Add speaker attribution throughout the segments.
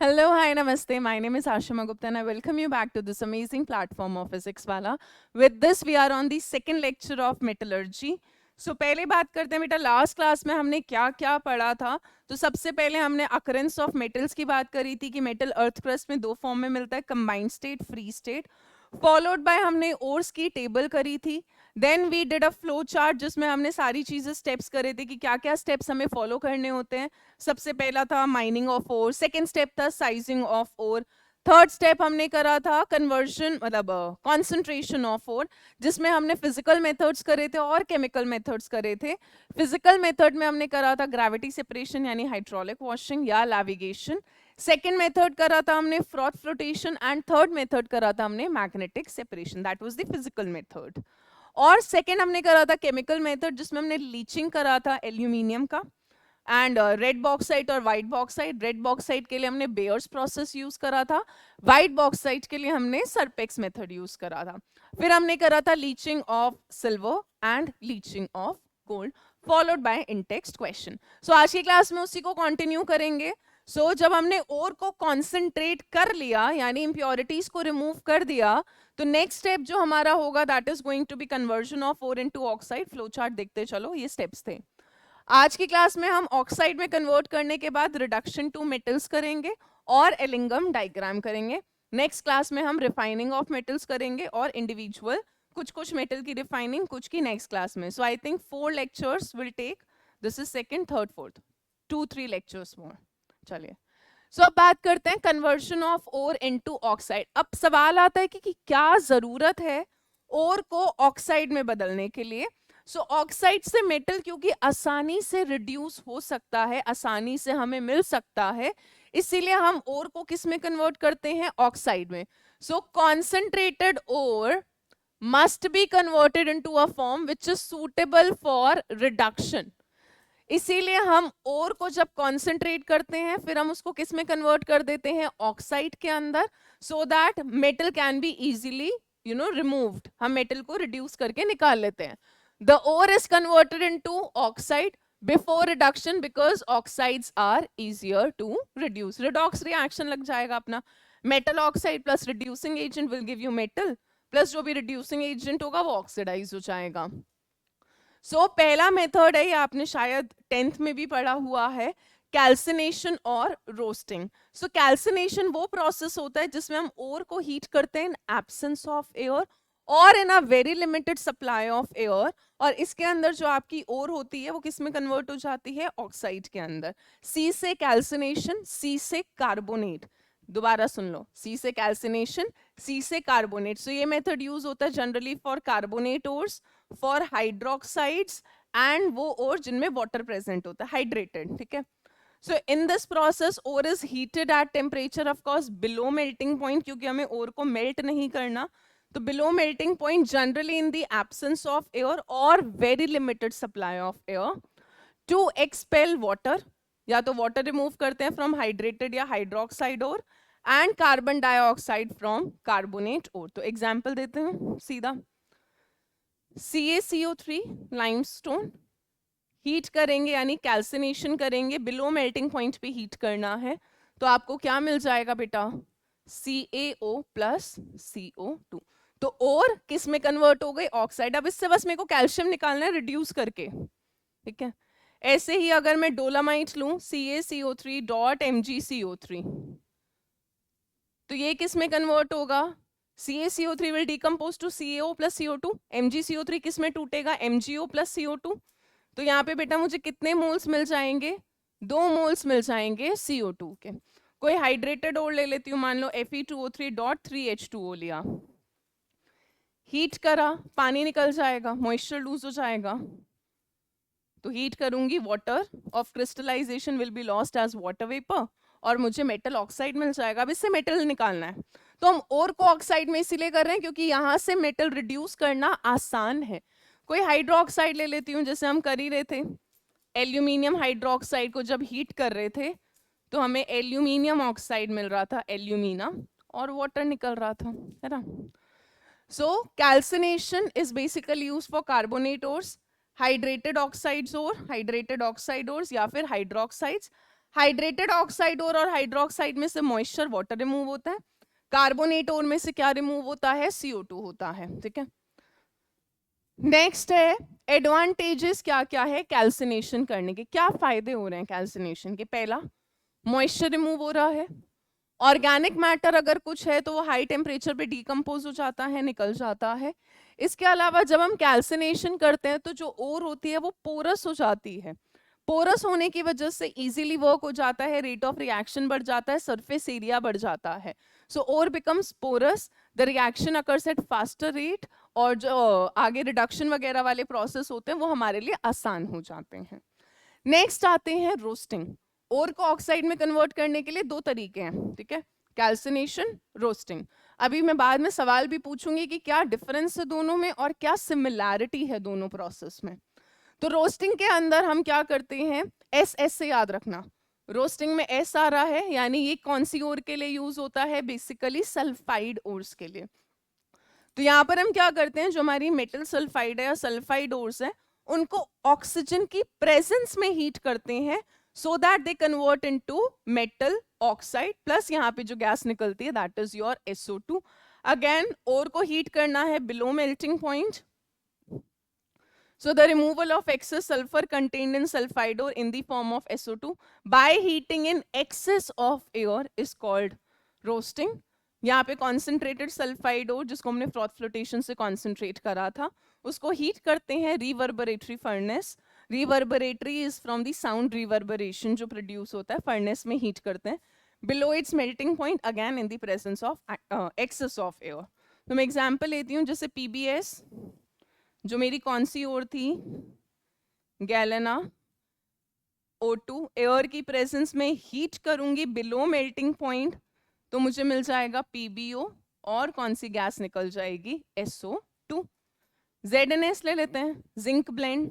Speaker 1: Hello, hi, namaste. My name is Ashima Gupta and I welcome you back to this amazing platform of Physics Wala. With this, we are on the second lecture of metallurgy. So पहले बात करते हैं बेटा last class में हमने क्या क्या पढ़ा था. तो सबसे पहले हमने अकरेंस ऑफ मेटल्स की बात करी थी कि मेटल अर्थ क्रस्ट में दो फॉर्म में मिलता है, combined state, free state. Followed by हमने ओर्स की टेबल करी थी. Then we did a flow chart जिसमें हमने सारी चीजें स्टेप्स करे थे कि क्या क्या स्टेप्स हमें फॉलो करने होते हैं. सबसे पहला था mining of ore, second step था sizing of ore, third step हमने करा था कन्वर्जन मतलब कॉन्सेंट्रेशन ऑफ ओर, जिसमें हमने फिजिकल मेथड्स करे थे और केमिकल मेथड्स करे थे. फिजिकल मेथड में हमने करा था ग्रेविटी सेपरेशन यानी हाइड्रोलिक वॉशिंग या लैविगेशन. सेकेंड मेथड करा था हमने froth flotation and third method करा था हमने magnetic separation. That was the physical method. और सेकेंड हमने करा था केमिकल मेथड जिसमें हमने लीचिंग करा था एल्यूमिनियम का एंड रेड बॉक्साइट और व्हाइट बॉक्साइट. रेड बॉक्साइट के लिए हमने बेयर्स प्रोसेस यूज करा था, व्हाइट बॉक्साइट के लिए हमने सरपेक्स मेथड यूज करा था. फिर हमने करा था leaching of silver and leaching of gold followed by in text question. So आज की क्लास में उसी को कंटिन्यू करेंगे. सो जब हमने ओर को कॉन्सेंट्रेट कर लिया यानी इंप्योरिटीज को रिमूव कर दिया, तो नेक्स्ट स्टेप जो हमारा होगा that is going to be conversion of ore into oxide. Flow chart देखते चलो, ये स्टेप्स थे. आज की क्लास में हम ऑक्साइड में कन्वर्ट करने के बाद रिडक्शन टू मेटल्स करेंगे और एलिंगम डायग्राम करेंगे. नेक्स्ट क्लास में हम रिफाइनिंग ऑफ मेटल्स करेंगे और इंडिविजुअल कुछ कुछ मेटल की रिफाइनिंग कुछ की नेक्स्ट क्लास में. So I think 4 lectures will take. This is second, third, fourth, 2-3 lectures more. चलिए, सो अब बात करते हैं conversion of ore into oxide. अब सवाल आता है कि क्या जरूरत है ओर को ऑक्साइड में बदलने के लिए. सो ऑक्साइड से मेटल क्योंकि आसानी से रिड्यूस हो सकता है, आसानी से हमें मिल सकता है, इसीलिए हम ओर को किस में कन्वर्ट करते हैं, ऑक्साइड में. So concentrated ore must be converted into a form which is suitable for reduction. इसीलिए हम ओर को जब कॉन्सेंट्रेट करते हैं फिर हम उसको किस में कन्वर्ट कर देते हैं, ऑक्साइड के अंदर, so that metal can be easily removed. हम मेटल को रिड्यूस करके निकाल लेते हैं. The ore is converted into oxide before reduction because oxides are easier to reduce. Redox reaction लग जाएगा अपना. Metal oxide plus reducing agent will give you metal plus जो भी reducing agent होगा वो oxidize हो जाएगा. So पहला मेथड है, ये आपने शायद 10th में भी पढ़ा हुआ है, कैल्सिनेशन और रोस्टिंग. सो कैल्सिनेशन वो प्रोसेस होता है जिसमें हम ओर को हीट करते हैं इन एब्सेंस ऑफ एयर और in a very limited supply of air. और इसके अंदर जो आपकी ओर होती है वो किस में कन्वर्ट हो जाती है, ऑक्साइड के अंदर. सी से कैल्सिनेशन, सी से कार्बोनेट. दोबारा सुन लो, सी से कैल्सिनेशन, सी से कार्बोनेट. सो ये मेथड यूज होता है generally for carbonate ores, for hydroxides and वो और जिनमें वाटर प्रेजेंट होता है, हाइड्रेटेड. ठीक है. So in this process ore is heated at temperature of course below melting point, क्योंकि हमें ओर को मेल्ट नहीं करना. तो below melting point generally in the absence of air और very limited supply of air to expel water. या तो water remove करते हैं फ्रॉम हाइड्रेटेड या hydroxide ore and carbon dioxide from carbonate ore. तो एग्जाम्पल देते हैं सीधा. CaCO3 लाइमस्टोन हीट करेंगे यानी कैल्सिनेशन करेंगे, बिलो मेल्टिंग पॉइंट पे हीट करना है, तो आपको क्या मिल जाएगा बेटा, CaO प्लस CO2. तो और किस में कन्वर्ट हो गई, ऑक्साइड. अब इससे बस मेरे को कैल्शियम निकालना है रिड्यूस करके. ठीक है. ऐसे ही अगर मैं डोलामाइट लूं CaCO3 डॉट MgCO3, तो ये किस में कन्वर्ट होगा, CaCO3 will decompose to CaO plus CO2. MgCO3 किस में टूटेगा, MgO plus CO2. तो यहाँ पे बेटा मुझे कितने मोल्स मिल जाएंगे, 2 मोल्स मिल जाएंगे CO2 के. कोई हाइड्रेटेड और ले लेती हूँ, मान लो Fe2O3 डॉट 3H2O लिया, हीट करा, पानी निकल जाएगा, मॉइस्चर लूज हो जाएगा. तो हीट करूंगी, water of crystallisation will be lost as water vapour और मुझे मेटल ऑक्साइड मिल जाएगा. अब इससे मेटल निकालना है, तो हम और को ऑक्साइड में इसीलिए कर रहे हैं क्योंकि यहाँ से मेटल रिड्यूस करना आसान है. कोई हाइड्रोक्साइड ले लेती हूँ, जैसे हम कर ही रहे थे, एल्यूमिनियम हाइड्रोक्साइड को जब हीट कर रहे थे तो हमें एल्यूमिनियम ऑक्साइड मिल रहा था, एल्यूमिना, और वाटर निकल रहा था, है ना. So calcination is basically use for carbonate ores, hydrated oxides और हाइड्रेटेड ऑक्साइड ओर्स या फिर हाइड्रोक्साइड्स. हाइड्रेटेड ऑक्साइड और हाइड्रोक्साइड में से मॉइस्चर वाटर रिमूव होता है, कार्बोनेट और में से क्या रिमूव होता है, CO2 होता है, ठीक है। नेक्स्ट है एडवांटेजेस क्या क्या है कैल्सिनेशन करने के, क्या फायदे हो रहे हैं कैल्सिनेशन के। पहला, मॉइस्चर रिमूव हो रहा है, ऑर्गेनिक मैटर अगर कुछ है तो वो हाई टेम्परेचर पे डिकम्पोज हो जाता है, निकल जाता है। इसके अलावा जब हम कैल्सिनेशन करते हैं तो जो ओर होती है वो पोरस हो जाती है, पोरस होने की वजह से इजीली वर्क हो जाता है, रेट ऑफ रिएक्शन बढ़ जाता है, सरफेस एरिया बढ़ जाता है। So ore becomes porous, the reaction occurs at faster rate, और जो आगे रिडक्शन वगैरह वाले प्रोसेस होते हैं वो हमारे लिए आसान हो जाते हैं। नेक्स्ट आते हैं रोस्टिंग। ओर को ऑक्साइड में कन्वर्ट करने के लिए दो तरीके हैं, ठीक है, कैल्सिनेशन, रोस्टिंग। अभी मैं बाद में सवाल भी पूछूंगी कि क्या डिफरेंस है दोनों में और क्या सिमिलैरिटी है दोनों प्रोसेस में। तो रोस्टिंग के अंदर हम क्या करते हैं, एस से याद रखना, रोस्टिंग में एस आ रहा है, यानी ये कौन सी ओर के लिए यूज होता है, बेसिकली सल्फाइड ओर्स के लिए। तो यहाँ पर हम क्या करते हैं, जो हमारी मेटल सल्फाइड है या सल्फाइड ओर्स है उनको ऑक्सीजन की प्रेजेंस में हीट करते हैं, so that they convert into metal oxide, plus यहाँ पे जो गैस निकलती है that is your SO2। Again ore को हीट करना है below melting point, so the removal of excess sulfur contained in sulfide ore in the form of SO2 by heating in excess of air is called roasting। यहाँ पे concentrated sulfide ore जिसको हमने froth flotation से concentrate करा था उसको heat करते हैं reverberatory furnace। reverberatory is from the sound reverberation जो produce होता है furnace में heat करते हैं below its melting point again in the presence of excess of air। तो मैं example लेती हूँ, जैसे PBS जो मेरी कौन सी ओर थी, गैलेना, O2 एयर की प्रेजेंस में हीट करूंगी बिलो मेल्टिंग पॉइंट तो मुझे मिल जाएगा PbO, और कौन सी गैस निकल जाएगी, SO2। ZnS ले लेते हैं, जिंक ब्लेंड,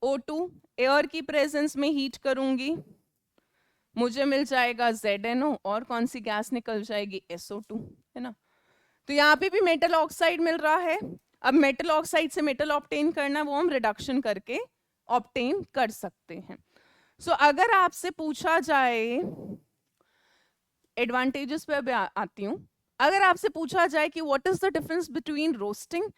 Speaker 1: O2 एयर की प्रेजेंस में हीट करूंगी मुझे मिल जाएगा ZnO, और कौन सी गैस निकल जाएगी, SO2, है ना। तो यहाँ पे भी मेटल ऑक्साइड मिल रहा है, अब मेटल ऑक्साइड से मेटल ऑब्टेन करना वो हम रिडक्शन करके ऑब्टेन कर सकते हैं। सो अगर आपसे पूछा जाए, एडवांटेजेस पे अब आती हूँ, अगर आपसे पूछा जाए कि what is the difference between roasting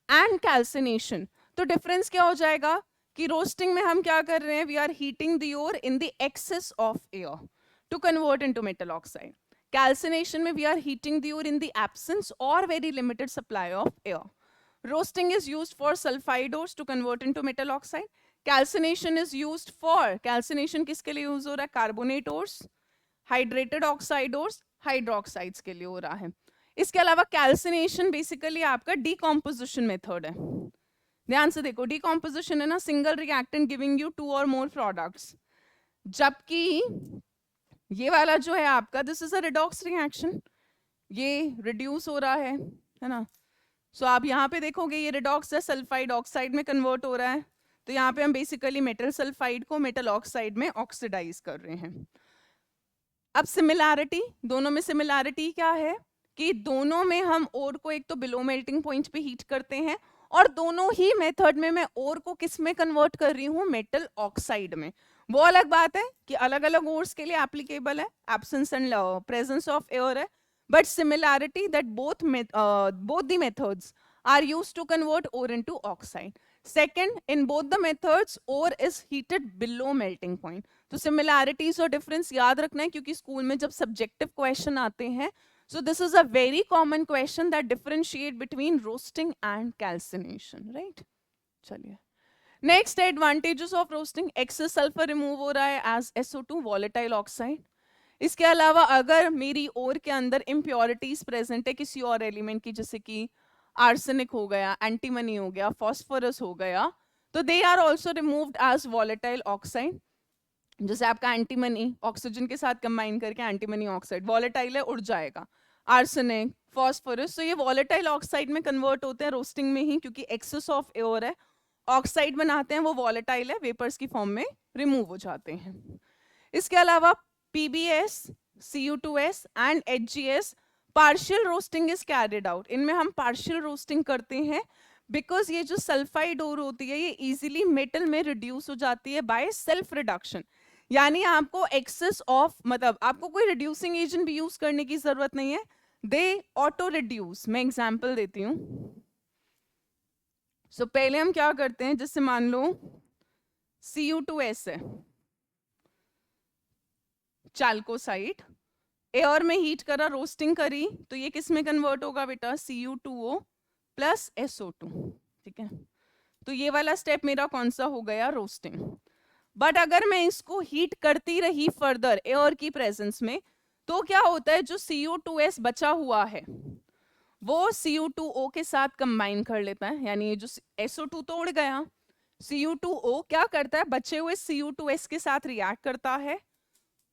Speaker 1: and calcination, तो डिफरेंस क्या हो जाएगा कि रोस्टिंग में हम क्या कर रहे हैं, we are heating the ore in the excess of air to convert into metal oxide. Calcination में we are heating the ore in the absence और very limited supply of air. Roasting is used for sulfide ores to convert into metal oxide. Calcination is used for, calcination किसके लिए use हो रहा है, carbonate ores, hydrated oxide ores, hydroxides के लिए हो रहा है। इसके अलावा कैल्सिनेशन बेसिकली आपका डीकॉम्पोजिशन मेथड है, ध्यान से देखो, डीकॉम्पोजिशन है ना, सिंगल रिएक्टेंट गिविंग यू 2 और मोर प्रोडक्ट्स, जबकि ये वाला जो है आपका this is a redox reaction, ये रिड्यूस हो रहा है ना। सो आप यहाँ पे देखोगे ये रिडॉक्स है, सल्फाइड ऑक्साइड में कन्वर्ट हो रहा है, तो यहाँ पे हम बेसिकली मेटल सल्फाइड को मेटल ऑक्साइड में ऑक्सीडाइज कर रहे हैं। अब सिमिलैरिटी, दोनों में सिमिलैरिटी क्या है कि दोनों में हम ओर को एक तो बिलो मेल्टिंग पॉइंट पे हीट करते हैं, और दोनों ही मेथड में मैं ओर को किस में कन्वर्ट कर रही हूँ, मेटल ऑक्साइड में। वो अलग बात है कि अलग अलग ओर्स के लिए एप्लीकेबल है, absence and presence of air है, but similarity that both the methods are used to convert ore into oxide. Second, in both the methods ore is heated below melting point. तो similarities और difference याद रखना है, क्योंकि school में जब subjective question आते हैं, so this is a very common question that differentiate between roasting and calcination, right? चलिए, next advantages of roasting, excess sulfur remove हो रहा है as SO2 volatile oxide। इसके अलावा अगर मेरी ओर के अंदर इम्प्योरिटीज प्रेजेंट है किसी और एलिमेंट की, जैसे कि आर्सेनिक हो गया, एंटीमनी हो गया, फॉस्फोरस हो गया, तो they are also removed as volatile oxide. जैसे आपका एंटीमनी ऑक्सीजन के साथ कंबाइन करके एंटीमनी ऑक्साइड वॉलेटाइल है, उड़ जाएगा, आर्सेनिक, फॉस्फोरस, तो ये वॉलेटाइल ऑक्साइड में कन्वर्ट होते हैं रोस्टिंग में ही, क्योंकि एक्सेस ऑफ एयर है, ऑक्साइड बनाते हैं, वो वॉलेटाइल है, वेपर्स की फॉर्म में रिमूव हो जाते हैं। इसके अलावा PbS, Cu2S and HgS partial roasting is carried out, इनमें हम पार्शियल रोस्टिंग करते हैं बिकॉज ये जो सल्फाइड ओर होती है ये इजीली मेटल में रिड्यूस हो जाती है बाय सेल्फ रिडक्शन। यानी आपको एक्सेस ऑफ, मतलब आपको कोई रिड्यूसिंग एजेंट भी यूज करने की जरूरत नहीं है, दे ऑटो रिड्यूस। मैं एग्जांपल देती हूँ। सो पहले हम क्या करते हैं, जैसे मान लो Cu2S है, चाल्कोसाइड, एयर में हीट करा, रोस्टिंग करी, तो ये किस में कन्वर्ट होगा बेटा, Cu2O प्लस SO2, ठीक है। तो ये वाला स्टेप मेरा कौन सा हो गया, रोस्टिंग। बट अगर मैं इसको हीट करती रही फर्दर एयर की प्रेजेंस में, तो क्या होता है, जो Cu2S बचा हुआ है वो Cu2O के साथ कंबाइन कर लेता है, यानी ये जो SO2 तो उड़ गया, Cu2O क्या करता है, बचे हुए Cu2S के साथ रिएक्ट करता है,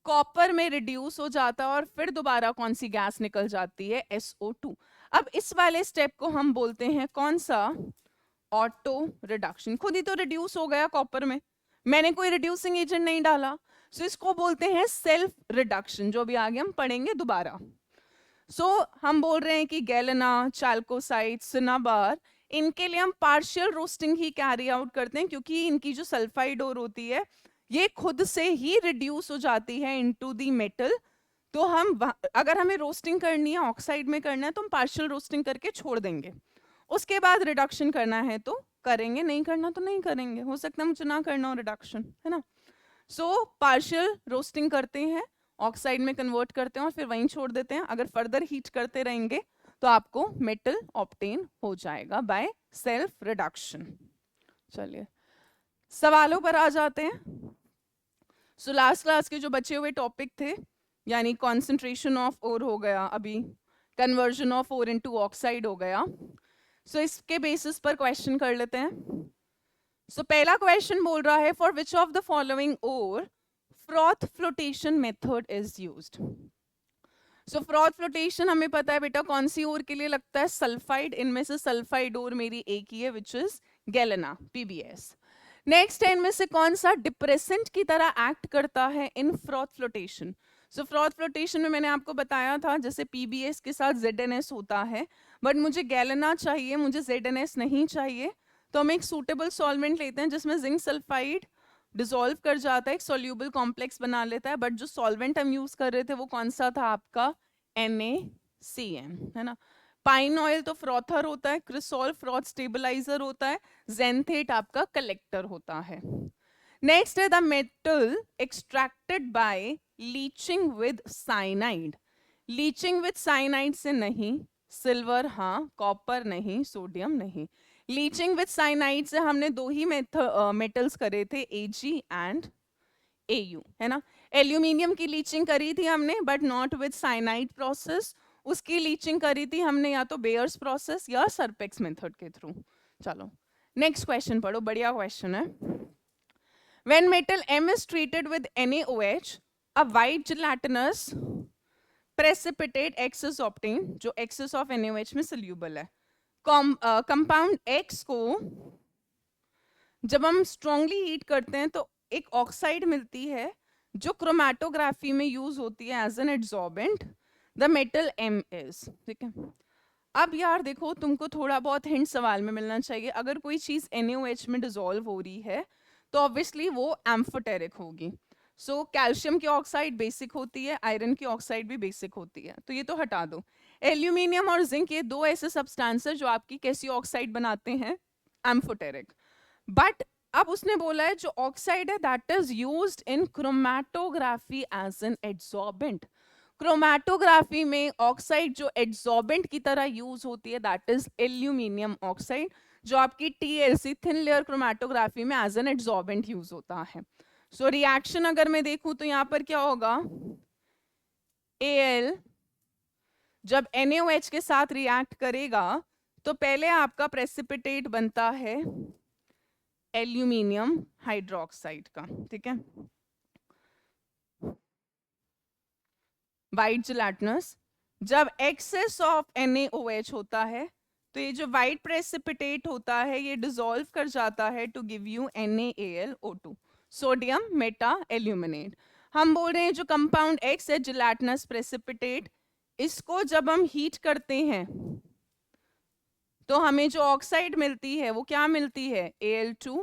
Speaker 1: कॉपर में रिड्यूस हो जाता है, और फिर दोबारा कौन सी गैस निकल जाती है, SO2। अब इस वाले स्टेप को हम बोलते हैं कौन सा, ऑटो रिडक्शन। खुद ही तो रिड्यूस हो गया कॉपर में, मैंने कोई रिड्यूसिंग एजेंट नहीं डाला, सो इसको बोलते हैं सेल्फ रिडक्शन, जो भी आगे हम पढ़ेंगे दोबारा। सो हम बोल रहे हैं कि गैलेना, चाल्कोसाइड, सिनाबार, इनके लिए हम पार्शियल रोस्टिंग ही कैरी आउट करते हैं, क्योंकि इनकी जो सल्फाइड ओर होती है ये खुद से ही रिड्यूस हो जाती है इनटू द मेटल। तो हम अगर हमें रोस्टिंग करनी है, ऑक्साइड में करना है, तो हम पार्शियल रोस्टिंग करके छोड़ देंगे, उसके बाद रिडक्शन करना है तो करेंगे, नहीं करना तो नहीं करेंगे, हो सकता है मुझे ना करना हो रिडक्शन, है ना। सो पार्शियल रोस्टिंग करते हैं, ऑक्साइड में कन्वर्ट करते हैं और फिर वहीं छोड़ देते हैं। अगर फर्दर हीट करते रहेंगे तो आपको मेटल ऑब्टेन हो जाएगा बाय सेल्फ रिडक्शन। चलिए सवालों पर आ जाते हैं। सो लास्ट क्लास के जो बचे हुए टॉपिक थे, यानी कॉन्सेंट्रेशन ऑफ ओर हो गया, अभी conversion of ore into oxide हो गया। सो इसके बेसिस पर क्वेश्चन कर लेते हैं। सो पहला क्वेश्चन बोल रहा है, for which of the following ore froth flotation method is used. So froth flotation हमें पता है बेटा कौन सी ओर के लिए लगता है, सल्फाइड। इनमें से सल्फाइड ओर मेरी एक ही है, which is galena, PbS। Next है, इनमें से कौन सा डिप्रेसेंट की तरह एक्ट करता है इन फ्रॉथ फ्लोटेशन। सो फ्रॉथ फ्लोटेशन में मैंने आपको बताया था, जैसे PbS के साथ ZnS होता है, बट मुझे गैलेना चाहिए, मुझे ZnS नहीं चाहिए, तो हम एक सूटेबल सॉल्वेंट लेते हैं जिसमें जिंक सल्फाइड डिसॉल्व कर जाता है, एक सोल्यूबल कॉम्प्लेक्स बना लेता है। बट जो सॉल्वेंट हम यूज कर रहे थे वो कौन सा था आपका, NaCN, है ना। पाइन ऑयल तो फ्रॉथर होता है, क्रिसॉल फ्रॉथ स्टेबलाइजर होता है, जेंथेट आपका कलेक्टर होता है। नेक्स्ट है the metal extracted bye leaching with cyanide. Leaching with cyanide से नहीं, सिल्वर हाँ, कॉपर नहीं, सोडियम नहीं। लीचिंग विद साइनाइड से हमने दो ही मेटल्स करे थे, Ag एंड Au, है ना। एल्यूमिनियम की लीचिंग करी थी हमने, but not with cyanide process. उसकी लीचिंग करी थी हमने या तो बेयर्स प्रोसेस या सरपेक्स मेथड के थ्रू। चलो नेक्स्ट क्वेश्चन पढ़ो, बढ़िया क्वेश्चन है। When metal M is treated with NaOH, a white gelatinous precipitate X is obtained, जो excess of NaOH में soluble है। कंपाउंड X को जब हम स्ट्रांगली हीट करते हैं तो एक ऑक्साइड मिलती है जो क्रोमैटोग्राफी में यूज होती है as an adsorbent, the metal M is, ठीक है। अब यार देखो, तुमको थोड़ा बहुत हिंट सवाल में मिलना चाहिए। अगर कोई चीज NaOH में डिसॉल्व हो रही है तो ऑब्वियसली वो एम्फोटेरिक होगी। सो कैल्शियम की ऑक्साइड बेसिक होती है, आयरन की ऑक्साइड भी बेसिक होती है, तो ये तो हटा दो। एल्यूमिनियम और जिंक, ये दो ऐसे सब्सटेंस है जो आपकी कैसी ऑक्साइड बनाते हैं, एम्फोटेरिक। बट अब उसने बोला है जो ऑक्साइड है that is used in chromatography as an adsorbent. Chromatography में ऑक्साइड जो एड्सॉर्बेंट की तरह यूज होती है दैट इज एल्यूमिनियम ऑक्साइड, जो आपकी TLC थिन लेयर क्रोमैटोग्राफी में एज एन एड्सॉर्बेंट यूज होता है। सो रिएक्शन अगर मैं देखूं तो यहाँ पर क्या होगा, Al जब NaOH के साथ रिएक्ट करेगा तो पहले आपका प्रेसिपिटेट बनता है एल्यूमिनियम हाइड्रोक्साइड का, ठीक है, वाइट जिलेटिनस। जब एक्सेस ऑफ NaOH होता है तो ये जो वाइट प्रेसिपिटेट होता है ये डिसॉल्व कर जाता है to give you NaAlO2, sodium meta aluminate. हम बोल रहे हैं जो कंपाउंड X है जिलेटिनस प्रेसिपिटेट, इसको जब हम हीट करते हैं तो हमें जो ऑक्साइड मिलती है वो क्या मिलती है, Al2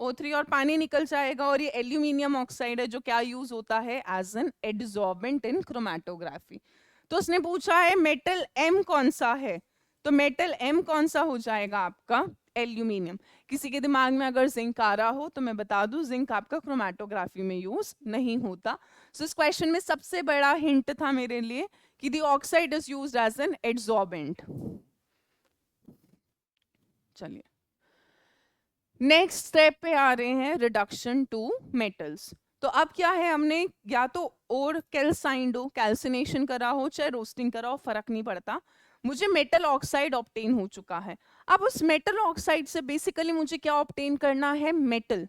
Speaker 1: O3 और पानी निकल जाएगा, और ये एल्यूमिनियम ऑक्साइड है जो क्या यूज होता है एज एन एडसॉर्बेंट इन क्रोमेटोग्राफी। तो उसने पूछा है मेटल एम कौन सा है, तो मेटल एम कौन सा हो जाएगा आपका एल्यूमिनियम। किसी के दिमाग में अगर जिंक आ रहा हो तो मैं बता दूं जिंक आपका क्रोमेटोग्राफी में यूज नहीं होता। सो इस क्वेश्चन में सबसे बड़ा हिंट था मेरे लिए कि the oxide is used as an adsorbent. चलिए नेक्स्ट स्टेप पे आ रहे हैं, रिडक्शन टू मेटल्स। तो अब क्या है, हमने या तो और कैल्साइंड हो, कैल्सिनेशन करा हो, चाहे रोस्टिंग करा हो, फर्क नहीं पड़ता, मुझे मेटल ऑक्साइड ऑब्टेन हो चुका है। अब उस मेटल ऑक्साइड से बेसिकली मुझे क्या ऑब्टेन करना है, मेटल।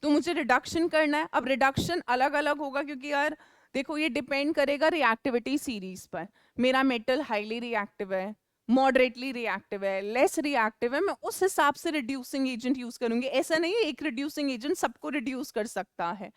Speaker 1: तो मुझे रिडक्शन करना है। अब रिडक्शन अलग अलग होगा क्योंकि यार देखो ये डिपेंड करेगा रिएक्टिविटी सीरीज पर। मेरा मेटल हाईली रिएक्टिव है, मॉडरेटली रिएक्टिव है, लेस रिएक्टिव है, मैं उस हिसाब से रिड्यूसिंग एजेंट यूज करूंगी। ऐसा नहीं है एक रिड्यूसिंग एजेंट सबको रिड्यूस कर सकता है।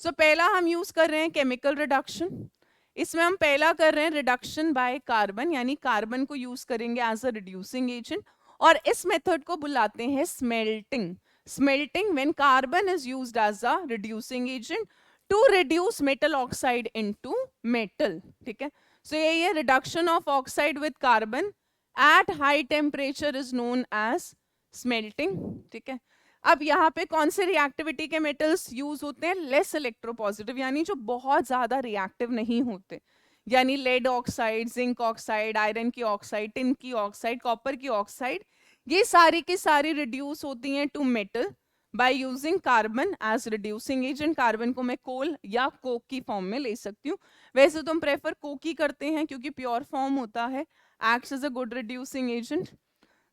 Speaker 1: सो पहला हम यूज कर रहे हैं केमिकल रिडक्शन। इसमें हम पहला कर रहे हैं रिडक्शन बाय कार्बन, यानी कार्बन को यूज करेंगे एज अ रिड्यूसिंग एजेंट, और इस मेथड को बुलाते हैं smelting. Smelting, when carbon is used as a reducing agent to reduce metal oxide into metal, ठीक है। So यही है reduction of oxide with carbon at high temperature is known as smelting, ठीक है। अब यहाँ पे कौन से रिएक्टिविटी के मेटल्स यूज होते हैं, लेस इलेक्ट्रोपॉजिटिव, यानी जो बहुत ज्यादा रिएक्टिव नहीं होते, यानी lead oxide, zinc oxide, iron की ऑक्साइड, टिन की ऑक्साइड, कॉपर की ऑक्साइड, ये सारी की सारी रिड्यूस होती हैं to metal by using carbon as reducing agent. Carbon को मैं कोल या कोक की फॉर्म में ले सकती हूँ, वैसे तो हम प्रेफर कोक ही करते हैं क्योंकि प्योर फॉर्म होता है, acts as a good reducing agent.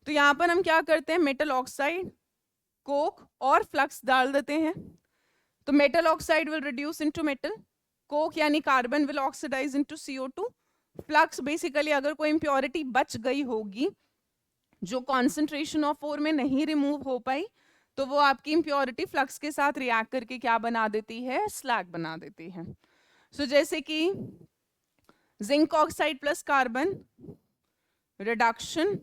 Speaker 1: तो यहाँ पर हम क्या करते हैं, मेटल ऑक्साइड, कोक और फ्लक्स डाल देते हैं। तो metal oxide will reduce into metal, coke यानी carbon will oxidise into CO2, flux basically अगर कोई इंप्योरिटी बच गई होगी जो कॉन्सेंट्रेशन ऑफ 4 में नहीं रिमूव हो पाई, तो वो आपकी इंप्योरिटी फ्लक्स के साथ रिएक्ट करके क्या बना देती है, स्लैग बना देती है। सो जैसे कि zinc oxide plus carbon reduction,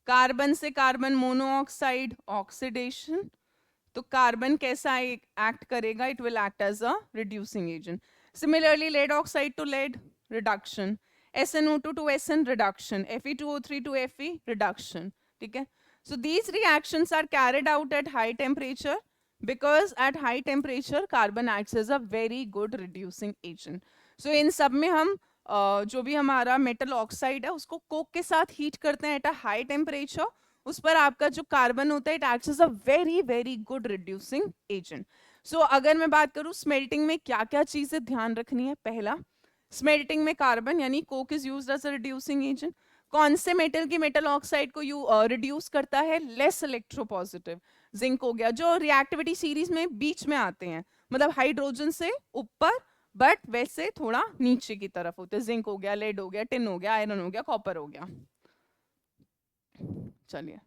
Speaker 1: carbon से कार्बन मोनोऑक्साइड ऑक्सीडेशन, तो कार्बन कैसा एक्ट करेगा, it will act as a reducing agent. Similarly lead oxide to lead reduction, SnO2 to SN reduction, Fe2O3 to Fe reduction, ठीक है। So these reactions are carried out at high temperature because at high temperature carbon acts as a very good reducing agent. So इन सब में हम जो भी हमारा metal oxide है उसको कोक के साथ हीट करते हैं एट अ हाई टेम्परेचर, उस पर आपका जो कार्बन होता है it acts as a very very good reducing agent. So अगर मैं बात करूँ स्मेल्टिंग में क्या क्या चीजें ध्यान रखनी है, पहला स्मेल्टिंग में कार्बन यानी coke is used as a reducing agent. कौन से मेटल की मेटल ऑक्साइड को रिड्यूस करता है, लेस इलेक्ट्रोपॉजिटिव, जिंक हो गया, जो रिएक्टिविटी सीरीज में बीच में आते हैं, मतलब हाइड्रोजन से ऊपर बट वैसे थोड़ा नीचे की तरफ होते हैं, जिंक हो गया, लेड हो गया, टिन हो गया, आयरन हो गया, कॉपर हो गया। चलिए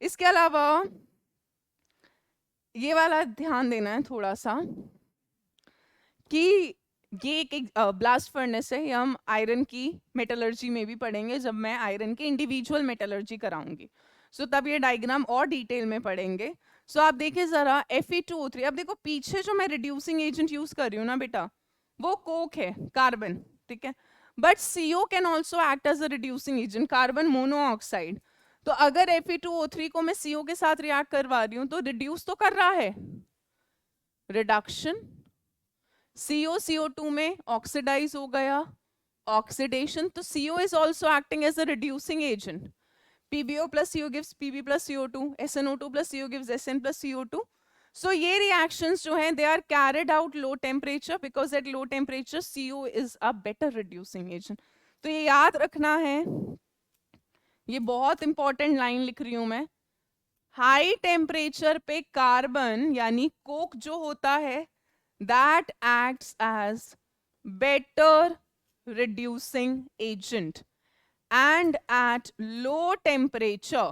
Speaker 1: इसके अलावा ये वाला ध्यान देना है थोड़ा सा कि ये एक ब्लास्ट फर्नेस है, ये हम आयरन की मेटलर्जी में भी पढ़ेंगे जब मैं आयरन की इंडिविजुअल मेटलर्जी कराऊंगी। सो तब ये डायग्राम और डिटेल में पढ़ेंगे। सो आप देखिए जरा Fe2O3, अब देखो पीछे जो मैं रिड्यूसिंग एजेंट यूज कर रही हूँ ना बेटा, वो कोक है, कार्बन, ठीक है, but CO can also act as a reducing agent, carbon monoxide. तो अगर Fe2O3 को मैं CO के साथ रिएक्ट करवा रही हूँ तो रिड्यूस तो कर रहा है, रिडक्शन, CO में ऑक्सीडाइज हो गया, ऑक्सीडेशन, तो CO is also acting as a reducing agent. PbO plus CO gives Pb plus CO2, SnO2 plus CO gives Sn plus CO2. So ये reactions जो हैं they are carried out low temperature because at low temperature CO is a better reducing agent. तो ये याद रखना है, ये बहुत इंपॉर्टेंट लाइन लिख रही हूं मैं, हाई टेम्परेचर पे कार्बन यानी कोक जो होता है that acts as better reducing agent, and at low temperature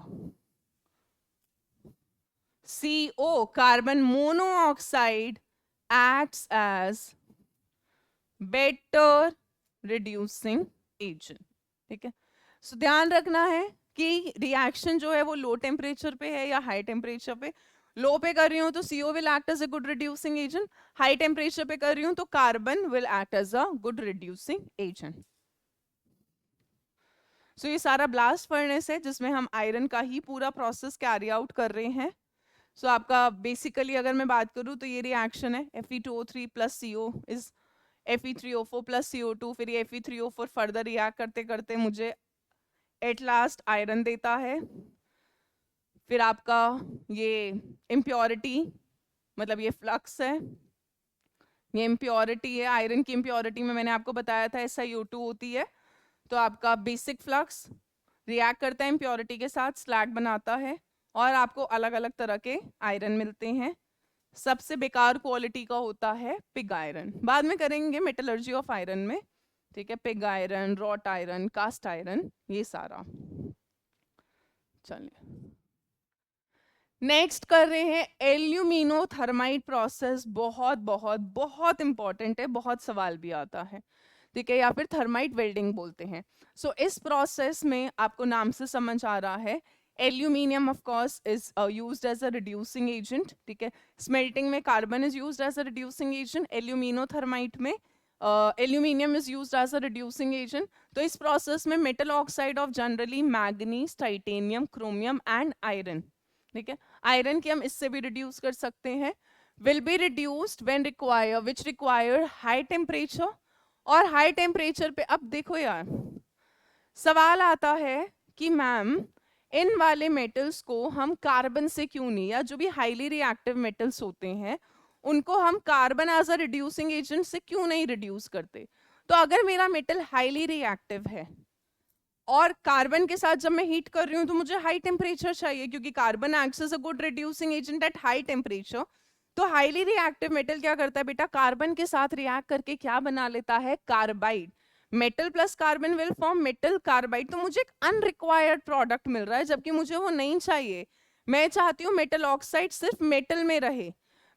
Speaker 1: CO carbon monoxide acts as better reducing agent, ठीक है। सो ध्यान रखना है कि रिएक्शन जो है वो लो टेम्परेचर पे है या हाई टेम्परेचर पे, लो पे कर रही हूँ तो CO will act as a good reducing agent, high temperature पे कर रही हूँ तो carbon will act as a good reducing agent. So ये सारा ब्लास्ट फर्नेस है जिसमें हम आयरन का ही पूरा प्रोसेस कैरी आउट कर रहे हैं। सो आपका बेसिकली अगर मैं बात करूँ तो ये रिएक्शन है Fe2O3 plus CO is Fe3O4 plus CO2, फिर ये Fe3O4 फर्दर रिएक्ट करते करते मुझे एट लास्ट आयरन देता है। फिर आपका ये इम्प्योरिटी मतलब ये फ्लक्स है, ये इम्प्योरिटी है, आयरन की इम्प्योरिटी में मैंने आपको बताया था SiO2 होती है। तो आपका बेसिक फ्लक्स रिएक्ट करता है इम्प्योरिटी के साथ, स्लैग बनाता है और आपको अलग अलग तरह के आयरन मिलते हैं। सबसे बेकार क्वालिटी का होता है पिग आयरन, बाद में करेंगे मेटलर्जी ऑफ आयरन में, ठीक है। Pig iron, wrought iron, cast iron, ये सारा। चलिए नेक्स्ट कर रहे हैं एल्यूमिनोथर्माइट प्रोसेस। बहुत बहुत बहुत इंपॉर्टेंट है, बहुत सवाल भी आता है, ठीक है, या फिर थर्माइट वेल्डिंग बोलते हैं। सो इस प्रोसेस में आपको नाम से समझ आ रहा है aluminium of course is used as a reducing agent, ठीक है। स्मेल्टिंग में carbon is used as a reducing agent, aluminothermite में aluminium is used as a reducing agent. तो इस प्रोसेस में metal oxide of generally manganese, titanium, chromium and iron, ठीक है, iron की हम इससे भी रिड्यूस कर सकते हैं, will be reduced when require which require high temperature. और हाई टेम्परेचर पे अब देखो यार सवाल आता है कि मैम इन वाले मेटल्स को हम कार्बन से क्यों नहीं, या जो भी हाईली रिएक्टिव मेटल्स होते हैं उनको हम carbon as a reducing agent से क्यों नहीं रिड्यूस करते। तो अगर मेरा मेटल हाईली रिएक्टिव है और कार्बन के साथ जब मैं हीट कर रही हूँ तो मुझे हाई टेम्परेचर चाहिए, क्योंकि carbon acts as a good reducing agent at high temperature. तो हाईली रिएक्टिव मेटल क्या करता है बेटा, कार्बन के साथ रिएक्ट करके क्या बना लेता है, carbide. Metal plus carbon will form metal carbide. तो मुझे एक अनरिक्वायर्ड प्रोडक्ट मिल रहा है, जबकि मुझे वो नहीं चाहिए। मैं चाहती हूँ मेटल ऑक्साइड सिर्फ मेटल में रहे,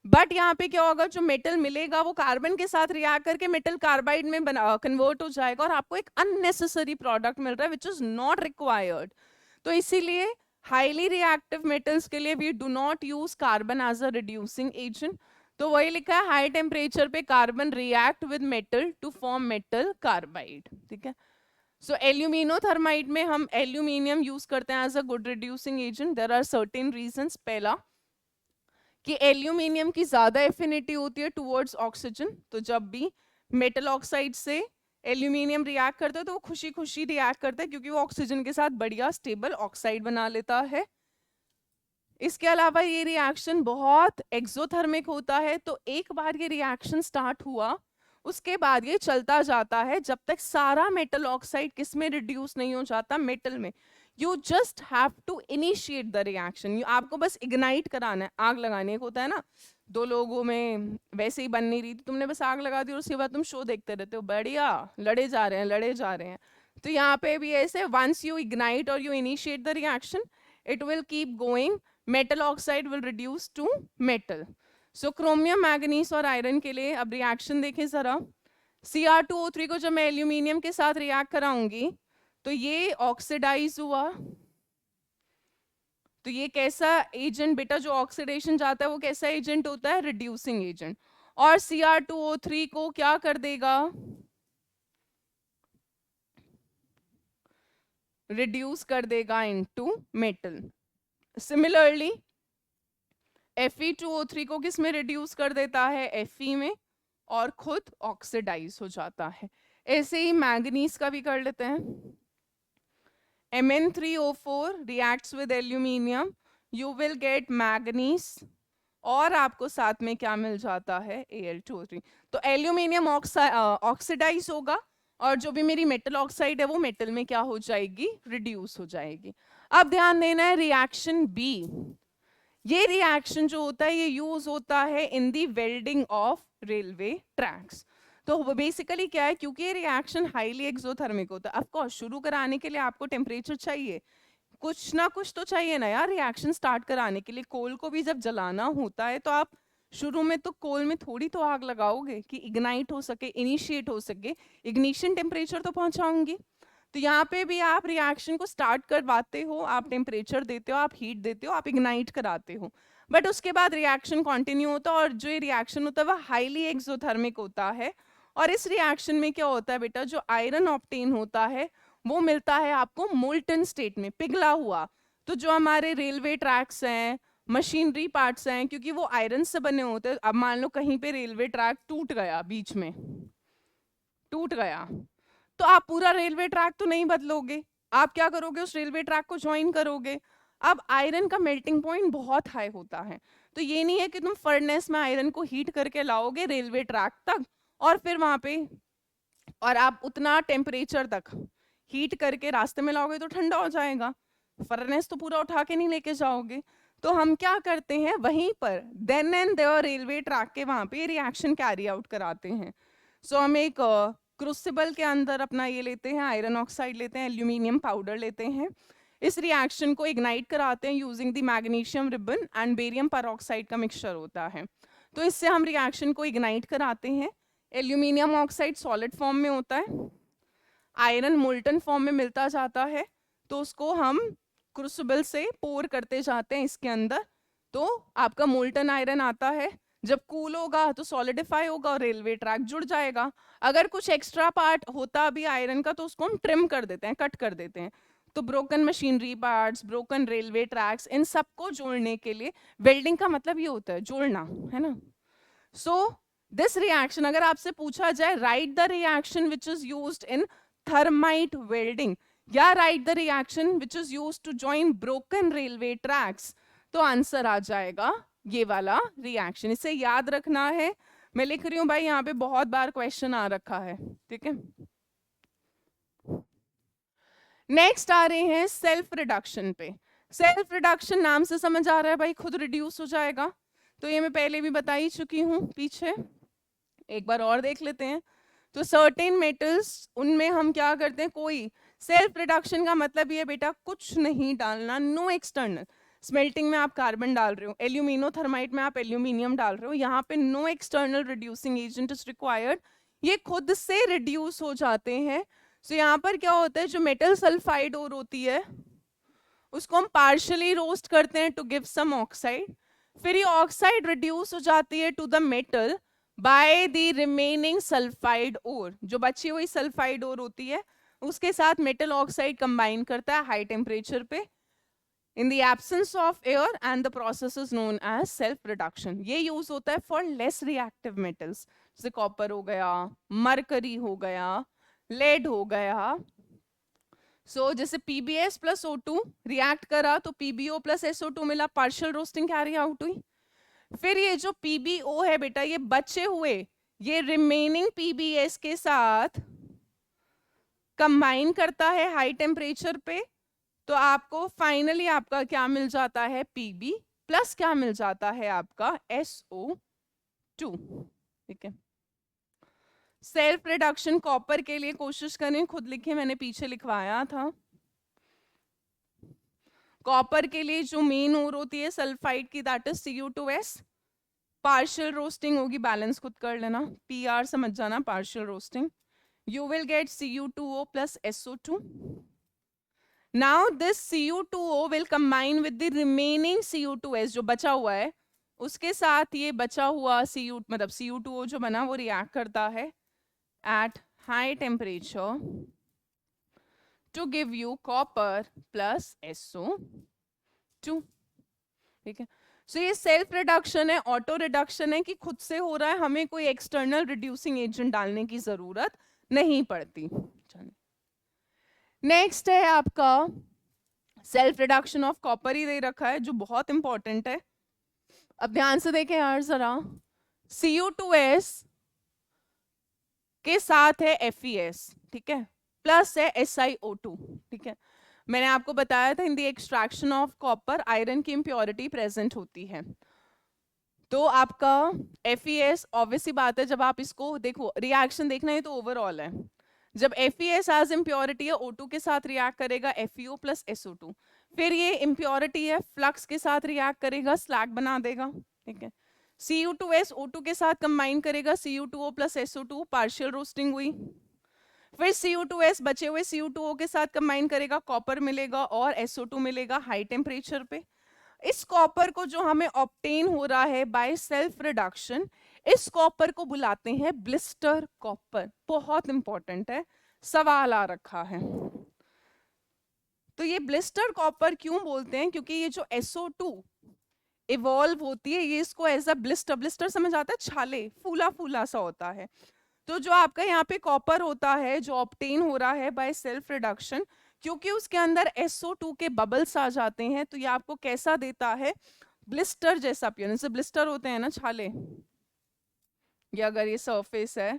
Speaker 1: बट यहाँ पे क्या होगा, जो मेटल मिलेगा वो कार्बन के साथ रिएक्ट करके मेटल कार्बाइड में बना कन्वर्ट हो जाएगा और आपको एक अननेसेसरी प्रोडक्ट मिल रहा है विच इज नॉट रिक्वायर्ड। तो इसीलिए हाईली रिएक्टिव मेटल्स के लिए we do not use carbon as a reducing agent. तो वही लिखा है हाई टेम्परेचर पे carbon react with metal to form metal carbide, ठीक है। सो एल्यूमिनोथर्माइड में हम एल्यूमिनियम यूज करते हैं as a good reducing agent. There are certain reasons. पहला कि एल्यूमिनियम की ज्यादा एफिनिटी होती है टुवर्ड्स ऑक्सीजन, तो जब भी मेटल ऑक्साइड से एल्यूमिनियम रिएक्ट करता है तो वो खुशी खुशी रिएक्ट करता है, क्योंकि वो ऑक्सीजन के साथ बढ़िया स्टेबल ऑक्साइड बना लेता है। इसके अलावा ये रिएक्शन बहुत एक्सोथर्मिक होता है, तो एक बार ये रिएक्शन स्टार्ट हुआ उसके बाद ये चलता जाता है जब तक सारा मेटल ऑक्साइड किस में रिड्यूस नहीं हो जाता, मेटल में। You just have to initiate the reaction, आपको बस इग्नाइट कराना है, आग लगाने एक होता है ना, दो लोगों में वैसे ही बन नहीं रही थी, तुमने बस आग लगा दी और उसके बाद तुम शो देखते रहते हो, बढ़िया लड़े जा रहे हैं लड़े जा रहे हैं। तो यहाँ पे भी ऐसे वंस यू इग्नाइट और you initiate the reaction it will keep going, metal oxide will reduce to metal. So chromium, manganese और आयरन के लिए अब रिएक्शन देखें जरा। Cr2O3 को जब मैं एल्यूमिनियम के साथ रिएक्ट कराऊंगी तो ये ऑक्सीडाइज हुआ, तो ये कैसा एजेंट बेटा, जो ऑक्सीडेशन जाता है वो कैसा एजेंट होता है, रिड्यूसिंग एजेंट। और Cr2O3 को क्या कर देगा, रिड्यूस कर देगा इनटू मेटल। सिमिलरली Fe2O3 को किस में रिड्यूस कर देता है, Fe में, और खुद ऑक्सीडाइज हो जाता है। ऐसे ही मैंगनीज का भी कर लेते हैं। Mn3O4 reacts with aluminium, you will get manganese, और आपको साथ में क्या मिल जाता है, Al2O3। तो एल्यूमिनियम ऑक्सीडाइज होगा और जो भी मेरी मेटल ऑक्साइड है वो मेटल में क्या हो जाएगी, रिड्यूस हो जाएगी। अब ध्यान देना है रिएक्शन बी। ये रिएक्शन जो होता है ये यूज होता है इन दी वेल्डिंग ऑफ रेलवे ट्रैक्स। तो बेसिकली क्या है, क्योंकि ये रिएक्शन हाईली एक्सोथर्मिक होता है, ऑफ कोर्स शुरू कराने के लिए आपको टेम्परेचर चाहिए, कुछ ना कुछ तो चाहिए ना यार रिएक्शन स्टार्ट कराने के लिए। कोल को भी जब जलाना होता है तो आप शुरू में तो कोल में थोड़ी तो आग लगाओगे कि इग्नाइट हो सके, इनिशिएट हो सके, इग्निशन टेम्परेचर तो पहुंचाऊंगी। तो यहाँ पे भी आप रिएक्शन को स्टार्ट करवाते हो, आप टेम्परेचर देते हो, आप हीट देते हो, आप इग्नाइट कराते हो। बट उसके बाद रिएक्शन कंटिन्यू होता है और जो ये रिएक्शन होता है वह हाईली एक्सोथर्मिक होता है। और इस रिएक्शन में क्या होता है बेटा, जो आयरन ऑब्टेन होता है वो मिलता है आपको मोल्टन स्टेट में, पिघला हुआ। तो जो हमारे रेलवे ट्रैक्स हैं, मशीनरी पार्ट्स हैं, क्योंकि वो आयरन से बने होते हैं। अब मान लो कहीं पे रेलवे ट्रैक टूट गया, बीच में टूट गया, तो आप पूरा रेलवे ट्रैक तो नहीं बदलोगे, आप क्या करोगे, उस रेलवे ट्रैक को ज्वाइन करोगे। अब आयरन का मेल्टिंग पॉइंट बहुत हाई होता है, तो ये नहीं है कि तुम फर्नेस में आयरन को हीट करके लाओगे रेलवे ट्रैक तक और फिर वहां पे, और आप उतना टेम्परेचर तक हीट करके रास्ते में लाओगे तो ठंडा हो जाएगा, फर्नेस तो पूरा उठा के नहीं लेके जाओगे। तो हम क्या करते हैं, वहीं पर then and there railway track के वहां पे रिएक्शन कैरी आउट कराते हैं। सो हम एक क्रूसिबल के अंदर अपना ये लेते हैं, आयरन ऑक्साइड लेते हैं, एल्यूमिनियम पाउडर लेते हैं, इस रिएक्शन को इग्नाइट कराते हैं using the magnesium ribbon and barium peroxide का मिक्सचर होता है। तो इससे हम रिएक्शन को इग्नाइट कराते हैं। एल्यूमिनियम ऑक्साइड सॉलिड फॉर्म में होता है, आयरन मोल्टन फॉर्म में मिलता जाता है, तो उसको हम क्रूसिबल से पोर करते जाते हैं इसके अंदर, तो आपका मोल्टन आयरन आता है। जब कूल होगा तो सॉलिडिफाई होगा और रेलवे ट्रैक जुड़ जाएगा। अगर कुछ एक्स्ट्रा पार्ट होता भी आयरन का तो उसको हम ट्रिम कर देते हैं, कट कर देते हैं। तो broken machinery parts, broken railway tracks, इन सबको जोड़ने के लिए, वेल्डिंग का मतलब ये होता है जोड़ना, है ना। सो दिस रिएक्शन, अगर आपसे पूछा जाए write the reaction which is used in thermite welding या write the reaction which is used to join broken railway tracks, तो आंसर आ जाएगा ये वाला रिएक्शन। इसे याद रखना है, मैं लिख रही हूं भाई, यहाँ पे बहुत बार क्वेश्चन आ रखा है, ठीक है। नेक्स्ट आ रहे हैं सेल्फ रिडक्शन पे। सेल्फ रिडक्शन नाम से समझ आ रहा है भाई, खुद रिड्यूस हो जाएगा, तो ये मैं पहले भी बता ही चुकी हूँ पीछे, एक बार और देख लेते हैं। तो सर्टेन मेटल्स, उनमें हम क्या करते हैं, कोई सेल्फ रिडक्शन का मतलब ये बेटा कुछ नहीं डालना, नो एक्सटर्नल। स्मेल्टिंग में आप कार्बन डाल रहे हो, एल्यूमिनोथर्माइट में आप एल्यूमिनियम डाल रहे हो, यहाँ पे no external reducing agent is required, ये खुद से रिड्यूस हो जाते हैं। तो यहाँ पर क्या होता है, जो मेटल सल्फाइड और होती है उसको हम पार्शियली रोस्ट करते हैं टू गिव सम ऑक्साइड, फिर ये ऑक्साइड रिड्यूस हो जाती है to the metal by the remaining sulphide ore, जो बची हुई सल्फाइड ओर होती है उसके साथ मेटल ऑक्साइड कंबाइन करता है हाई टेम्परेचर पे in the absence of air, and the process is known as self reduction। ये यूज होता है for less reactive metals, जैसे कॉपर हो गया, मरकरी हो गया, लेड हो गया। सो जैसे PbS प्लस O2 रिएक्ट करा तो PbO प्लस SO2 मिला, पार्शियल रोस्टिंग कैरी आउट हुई। फिर ये जो PbO है बेटा, ये बचे हुए, ये रिमेनिंग PbS के साथ कंबाइन करता है हाई टेम्परेचर पे, तो आपको फाइनली आपका क्या मिल जाता है, Pb प्लस क्या मिल जाता है आपका SO2, ठीक है। सेल्फ रिडक्शन कॉपर के लिए कोशिश करें, खुद लिखे, मैंने पीछे लिखवाया था। कॉपर के लिए जो मेन ओर होती है सल्फाइड की, that is Cu2S, partial roasting होगी, बैलेंस खुद कर लेना, PR समझ जाना, partial roasting, you will get Cu2O plus SO2। Now this Cu2O will combine with the remaining Cu2S जो बचा हुआ है, उसके साथ ये बचा हुआ मतलब Cu2O जो बना वो रिएक्ट करता है at high temperature to give you copper plus SO2, ठीक है। सो ये सेल्फ रिडक्शन है, ऑटो रिडक्शन है कि खुद से हो रहा है, हमें कोई एक्सटर्नल रिड्यूसिंग एजेंट डालने की जरूरत नहीं पड़ती। नेक्स्ट है आपका सेल्फ रिडक्शन ऑफ कॉपर ही दे रखा है जो बहुत इंपॉर्टेंट है। अब ध्यान से देखें यार जरा, Cu2S के साथ है FeS, ठीक है, प्लस है SiO2, ठीक है। मैंने आपको बताया था in the extraction of copper iron की इम्प्योरिटी प्रेजेंट होती है, तो आपका FeS ऑब्वियसली बात है, जब आप इसको देखो, रिएक्शन देखना है तो ओवरऑल है, जब FeS एज इम्प्योरिटी है O2 के साथ रिएक्ट करेगा FeO प्लस SO2, फिर ये इम्प्योरिटी है फ्लक्स के साथ रिएक्ट करेगा, स्लैग बना देगा, ठीक है। Cu2S O2 के साथ कंबाइन करेगा, Cu2O plus SO2, partial roasting हुई। फिर Cu2S बचे हुए Cu2O के साथ कंबाइन करेगा, कॉपर मिलेगा और SO2 मिलेगा हाई टेम्परेचर पे। इस कॉपर को जो हमें ऑब्टेन हो रहा है बाय सेल्फ रिडक्शन, इस कॉपर को बुलाते हैं ब्लिस्टर कॉपर। बहुत इंपॉर्टेंट है, सवाल आ रखा है। तो ये ब्लिस्टर कॉपर क्यों बोलते हैं? क्योंकि ये जो SO2 इवॉल्व होती है, ये इसको एज अ ब्लिस्टर, ब्लिस्टर समझ आता है, छाले, फूला फूला सा होता है। तो जो आपका यहाँ पे कॉपर होता है जो ऑब्टेन हो रहा है बाय सेल्फ रिडक्शन, क्योंकि उसके अंदर SO2 के बबल्स आ जाते हैं, तो ये आपको कैसा देता है? ब्लिस्टर जैसा अपीयरेंस। ब्लिस्टर होते हैं ना छाले, ये अगर ये सरफेस है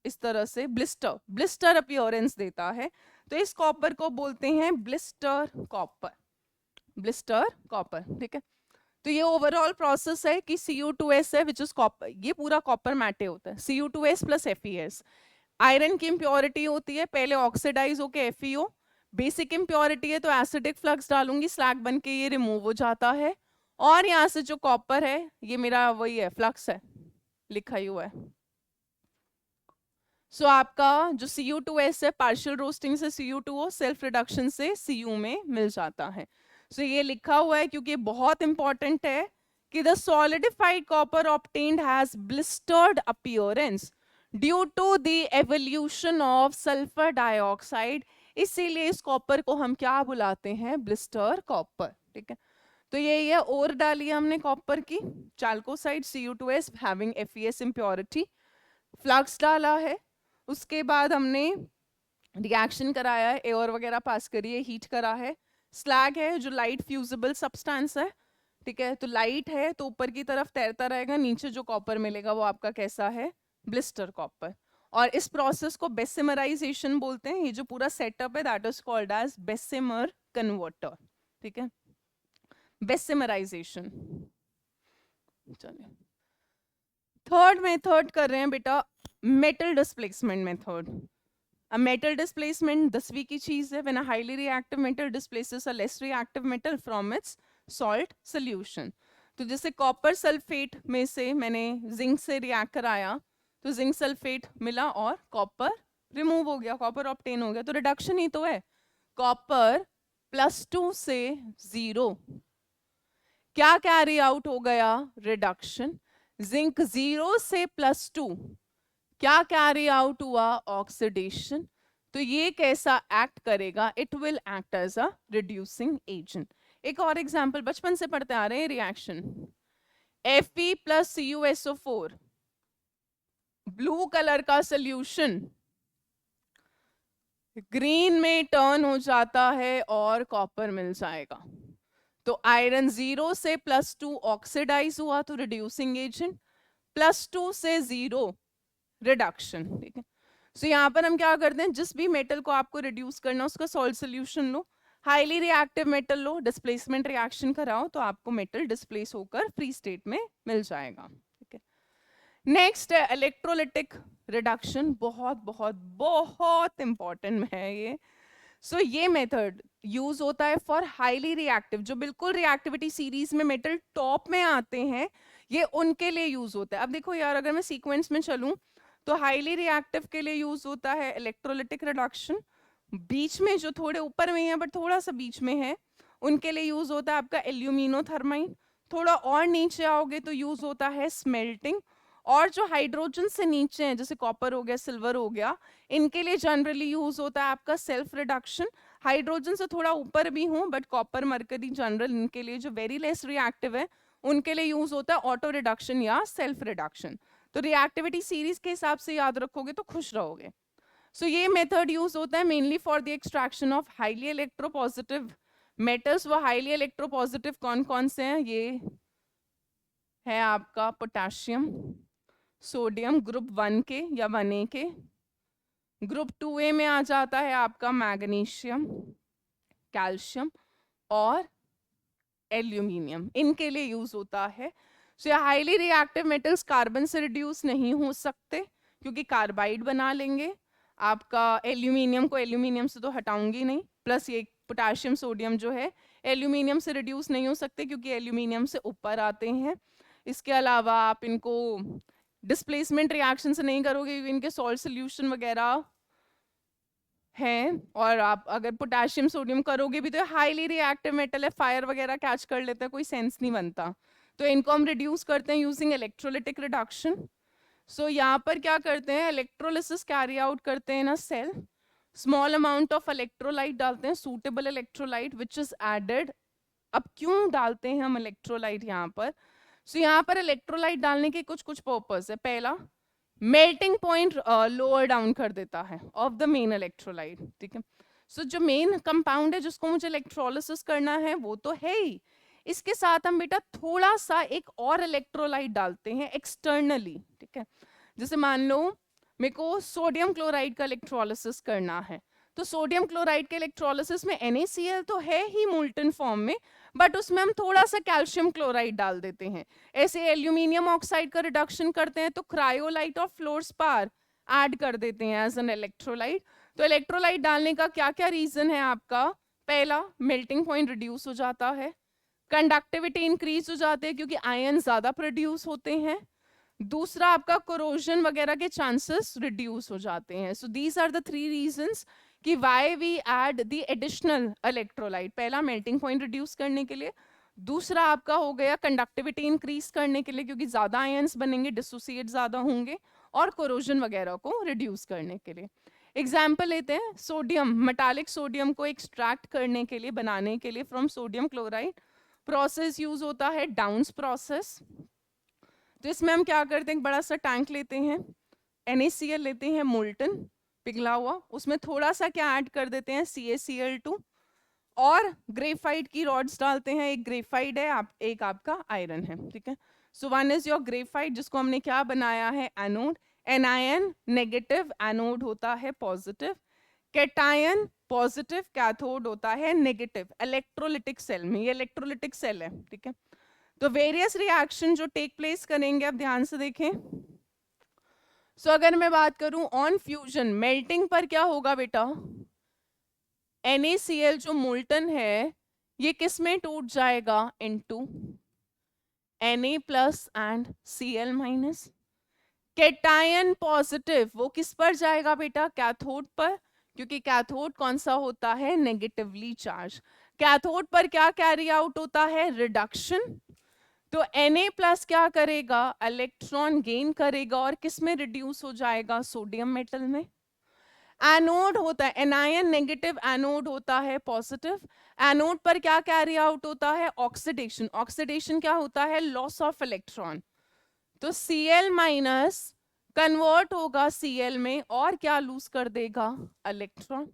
Speaker 1: इस तरह से, ब्लिस्टर, ब्लिस्टर अपीयरेंस देता है। तो इस कॉपर को बोलते हैं ब्लिस्टर कॉपर, ब्लिस्टर कॉपर। ठीक है, तो ये ओवरऑल प्रोसेस है कि Cu2s है विच इज कॉपर, ये पूरा कॉपर मैटे होता है, Cu2s प्लस FeS। आयरन की इम्प्योरिटी होती है, पहले ऑक्सीडाइज होके FeO, बेसिक इम्प्योरिटी है तो एसिडिक फ्लक्स डालूंगी, स्लैग बन के ये रिमूव हो जाता है, और यहाँ से जो कॉपर है ये मेरा वही है, फ्लक्स है, लिखा ही हुआ है। सो आपका जो Cu2s है, पार्शियल रोस्टिंग से Cu2O, सेल्फ रिडक्शन से Cu में मिल जाता है। सो ये लिखा हुआ है क्योंकि बहुत इंपॉर्टेंट है कि the solidified copper obtained has blistered appearance due to the evolution of sulphur dioxide, इसीलिए इस कॉपर को हम क्या बुलाते हैं? Blister copper. ठीक है, तो ये और डाली हमने कॉपर की, chalcocite Cu2s having FeS impurity, flux डाला है, उसके बाद हमने रिएक्शन कराया है, एयर वगैरह पास करी है, हीट करा है, स्लैग है जो लाइट फ्यूजिबल सब्सटेंस है। ठीक है, तो लाइट है तो ऊपर की तरफ तैरता रहेगा, नीचे जो कॉपर मिलेगा वो आपका कैसा है? Blister copper. और इस प्रोसेस को बेसिमराइजेशन बोलते हैं। ये जो पूरा सेटअप है that is called as Bessemer converter. ठीक है, बेसिमराइजेशन। चलिए थर्ड मेथड कर रहे हैं बेटा, metal displacement method. A metal displacement 10वीं की चीज है, when a highly reactive metal displaces a less reactive metal from its salt solution। तो जैसे कॉपर सल्फेट में से मैंने जिंक से रिएक्ट कराया तो जिंक सल्फेट मिला और कॉपर रिमूव हो गया, कॉपर ऑब्टेन हो गया, तो रिडक्शन ही तो है। कॉपर +2 से 0 क्या कैरी आउट हो गया? रिडक्शन। जिंक 0 से +2 क्या कैरी आउट हुआ? ऑक्सीडेशन। तो ये कैसा एक्ट करेगा? It will act as a reducing agent. एक और एग्जांपल बचपन से पढ़ते आ रहे हैं, reaction Fe plus CuSO4, blue colour का सोल्यूशन ग्रीन में टर्न हो जाता है और कॉपर मिल जाएगा। तो आयरन 0 से +2 ऑक्सीडाइज हुआ तो रिड्यूसिंग एजेंट, +2 से 0 रिडक्शन। ठीक है, सो यहाँ पर हम क्या करते हैं, जिस भी मेटल को आपको रिड्यूस करना उसका सॉल्ट सोल्यूशन लो, हाईली रिएक्टिव मेटल लो, डिस्प्लेसमेंट रिएक्शन कराओ तो आपको मेटल डिस्प्लेस होकर फ्री स्टेट में मिल जाएगा। ठीक है, नेक्स्ट है इलेक्ट्रोलिटिक रिडक्शन। बहुत बहुत बहुत इंपॉर्टेंट है ये। सो ये मेथड यूज होता है फॉर हाईली रिएक्टिव, जो बिल्कुल रिएक्टिविटी सीरीज में मेटल टॉप में आते हैं, ये उनके लिए यूज होता है। अब देखो यार, अगर मैं सीक्वेंस में चलूं तो हाईली रिएक्टिव के लिए यूज होता है इलेक्ट्रोलिटिक रिडक्शन, बीच में जो थोड़े ऊपर में है बट थोड़ा सा बीच में है उनके लिए यूज होता है आपका एल्यूमिनोथर्माइन, थोड़ा और नीचे आओगे तो यूज होता है स्मेल्टिंग, और जो हाइड्रोजन से नीचे हैं जैसे कॉपर हो गया, सिल्वर हो गया, इनके लिए जनरली यूज होता है आपका सेल्फ रिडक्शन। हाइड्रोजन से थोड़ा ऊपर भी हूँ बट कॉपर, मरकरी, जनरल, इनके लिए जो वेरी लेस रिएक्टिव है उनके लिए यूज होता है ऑटो रिडक्शन या सेल्फ रिडक्शन। तो रिएक्टिविटी सीरीज के हिसाब से याद रखोगे तो खुश रहोगे। सो ये मेथड यूज होता है mainly for the extraction of highly electropositive metals. वो हाईली इलेक्ट्रोपॉजिटिव कौन कौन से हैं? ये है आपका पोटेशियम, सोडियम ग्रुप 1 के या 1A के, ग्रुप 2A में आ जाता है आपका मैग्नीशियम, कैल्शियम और एल्यूमिनियम, इनके लिए यूज होता है। सो ये हाईली रिएक्टिव मेटल्स कार्बन से रिड्यूस नहीं हो सकते क्योंकि कार्बाइड बना लेंगे। आपका एल्यूमिनियम को एल्यूमिनियम से तो हटाऊंगी नहीं, प्लस ये पोटेशियम सोडियम जो है एल्यूमिनियम से रिड्यूस नहीं हो सकते क्योंकि एल्यूमिनियम से ऊपर आते हैं। इसके अलावा आप इनको डिस्प्लेसमेंट रिएक्शन से नहीं करोगे क्योंकि इनके सॉल्ट सोल्यूशन वगैरह है, और आप अगर पोटेशियम सोडियम करोगे भी तो हाईली रिएक्टिव मेटल है, फायर वगैरह कैच कर लेता है, कोई सेंस नहीं बनता। तो इनको हम रिड्यूस करते हैं यूजिंग इलेक्ट्रोलिटिक रिडक्शन। सो यहाँ पर क्या करते हैं, इलेक्ट्रोलिसिस कैरी आउट करते हैं ना cell, small amount of electrolyte डालते हैं, suitable electrolyte which is added. अब क्यों डालते हैं हम इलेक्ट्रोलाइट यहाँ पर? सो यहाँ पर इलेक्ट्रोलाइट डालने के कुछ कुछ पर्पस है। पहला, मेल्टिंग पॉइंट लोअर डाउन कर देता है ऑफ द मेन इलेक्ट्रोलाइट, ठीक है। सो जो मेन कंपाउंड है जिसको मुझे इलेक्ट्रोलिसिस करना है वो तो है ही, इसके साथ हम बेटा थोड़ा सा एक और इलेक्ट्रोलाइट डालते हैं एक्सटर्नली, ठीक है। जैसे मान लो मेरे को सोडियम क्लोराइड का इलेक्ट्रोलिसिस करना है, तो सोडियम क्लोराइड के इलेक्ट्रोलिसिस में NaCl तो है ही मोल्टन फॉर्म में, बट उसमें हम थोड़ा सा कैल्शियम क्लोराइड डाल देते हैं। ऐसे एल्यूमिनियम ऑक्साइड का रिडक्शन करते हैं तो क्रायोलाइट और फ्लोरस्पार ऐड कर देते हैं एज एन इलेक्ट्रोलाइट। तो इलेक्ट्रोलाइट डालने का क्या क्या रीजन है आपका? पहला, मेल्टिंग पॉइंट रिड्यूस हो जाता है, कंडक्टिविटी इंक्रीज हो जाते हैं क्योंकि आयन ज्यादा प्रोड्यूस होते हैं, दूसरा आपका कोरोजन वगैरह के चांसेस रिड्यूस हो जाते हैं। So these are the three reasons कि why we add the additional electrolyte. पहला, मेल्टिंग पॉइंट रिड्यूस करने के लिए, दूसरा आपका हो गया कंडक्टिविटी इंक्रीज करने के लिए क्योंकि ज्यादा आयंस बनेंगे, डिसोसिएट ज्यादा होंगे, और कोरोजन वगैरह को रिड्यूस करने के लिए। एग्जाम्पल लेते हैं, सोडियम, मेटालिक सोडियम को एक्सट्रैक्ट करने के लिए, बनाने के लिए from sodium chloride process use होता है डाउन्स प्रोसेस। तो इसमें हम क्या करते हैं, एक बड़ा सा टैंक लेते हैं, NaCl लेते हैं मोल्टन पिघला हुआ, उसमें थोड़ा सा क्या ऐड कर देते हैं, CaCl2, और ग्रेफाइट की रॉड्स डालते हैं, एक ग्रेफाइट है, एक आपका आयरन है, ठीक है। So one is your graphite जिसको हमने क्या बनाया है, एनोड। एनायन नेगेटिव, एनोड होता है पॉजिटिव। कैटायन पॉजिटिव, कैथोड होता है नेगेटिव। इलेक्ट्रोलिटिक सेल में, ये इलेक्ट्रोलिटिक सेल है, ठीक है। तो वेरियस रिएक्शन जो टेक प्लेस करेंगे, अब ध्यान से देखें। सो अगर मैं बात करूं ऑन फ्यूजन, मेल्टिंग पर क्या होगा बेटा, NaCl जो मोल्टन है ये किस में टूट जाएगा, into Na plus and Cl minus. Cation positive वो किस पर जाएगा बेटा, कैथोड पर, क्योंकि कैथोड कौन सा होता है, नेगेटिवली चार्ज। कैथोड पर क्या कैरी आउट होता है, रिडक्शन। तो Na प्लस क्या करेगा, इलेक्ट्रॉन गेन करेगा और किस में रिड्यूस हो जाएगा, सोडियम मेटल में। एनोड होता है, एनायन नेगेटिव, एनोड होता है पॉजिटिव। एनोड पर क्या कैरी आउट होता है, ऑक्सीडेशन। ऑक्सीडेशन क्या होता है, लॉस ऑफ इलेक्ट्रॉन। तो Cl माइनस कन्वर्ट होगा Cl में और क्या लूज कर देगा, इलेक्ट्रॉन,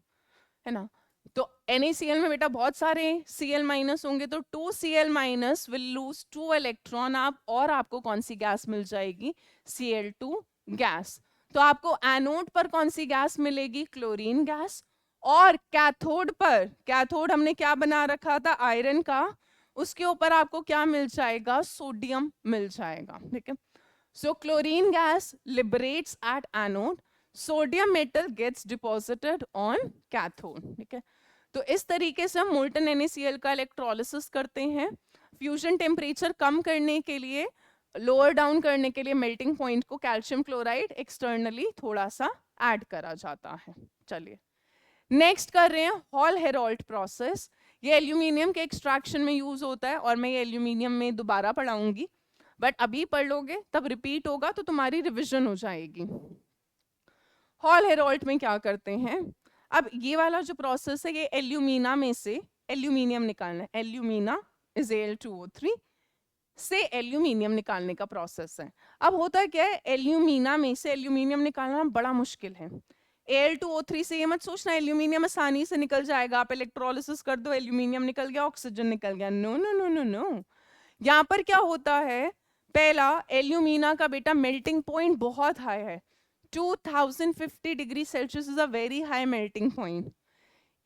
Speaker 1: है ना। तो NaCl में बेटा बहुत सारे Cl माइनस होंगे, तो 2Cl minus will lose 2 electron, आप और आपको कौन सी गैस मिल जाएगी, Cl2 गैस। तो आपको एनोड पर कौन सी गैस मिलेगी, क्लोरीन गैस। और कैथोड पर, कैथोड हमने क्या बना रखा था, आयरन का, उसके ऊपर आपको क्या मिल जाएगा, सोडियम मिल जाएगा, ठीक है। So chlorine gas liberates at anode, sodium metal gets deposited on cathode, ठीक है। तो इस तरीके से हम मोल्टन NaCl का इलेक्ट्रोलिसिस करते हैं। फ्यूजन टेम्परेचर कम करने के लिए, लोअर डाउन करने के लिए मेल्टिंग पॉइंट को कैल्शियम क्लोराइड एक्सटर्नली थोड़ा सा ऐड करा जाता है। चलिए नेक्स्ट कर रहे हैं हॉल हेरोल्ट प्रोसेस। ये एल्यूमिनियम के एक्सट्रैक्शन में यूज होता है और मैं ये एल्यूमिनियम में दोबारा पढ़ाऊंगी, बट अभी पढ़ लोगे तब रिपीट होगा तो तुम्हारी रिविजन हो जाएगी। हॉल हेरोल्ट में क्या करते हैं, अब ये वाला जो प्रोसेस है ये एल्यूमिना में से एल्यूमिनियम निकालना है, एल्यूमिना इज Al2O3 से एल्यूमिनियम निकालने का प्रोसेस है। अब होता क्या है, एल्यूमिना में से एल्यूमिनियम निकालना बड़ा मुश्किल है। Al2O3 से ये मत सोचना एल्यूमिनियम आसानी से निकल जाएगा, आप इलेक्ट्रोलिसिस कर दो एल्यूमिनियम निकल गया, ऑक्सीजन निकल गया, no no no no no. यहाँ पर क्या होता है, पहला एल्यूमिना का बेटा मेल्टिंग पॉइंट बहुत हाई है, 2050 degree Celsius is a very high melting point,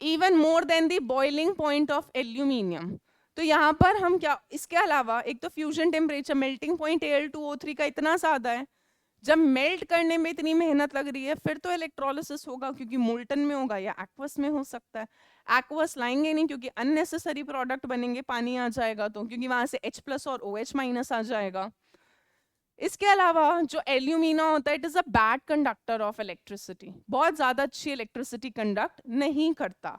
Speaker 1: even more than the boiling point of aluminium. तो यहाँ पर हम क्या, इसके अलावा एक तो fusion temperature, melting point Al2O3 का इतना ज्यादा है, जब मेल्ट करने में इतनी मेहनत लग रही है फिर तो इलेक्ट्रोलिसिस होगा, क्योंकि मोल्टन में होगा या एक्वस में हो सकता है। एक्वस लाएंगे नहीं क्योंकि अननेसेसरी प्रोडक्ट बनेंगे, पानी आ जाएगा तो, क्योंकि वहां से H+ और OH- आ जाएगा। इसके अलावा जो एल्यूमिना होता है, it is a bad conductor of electricity, बहुत ज्यादा अच्छी इलेक्ट्रिसिटी कंडक्ट नहीं करता.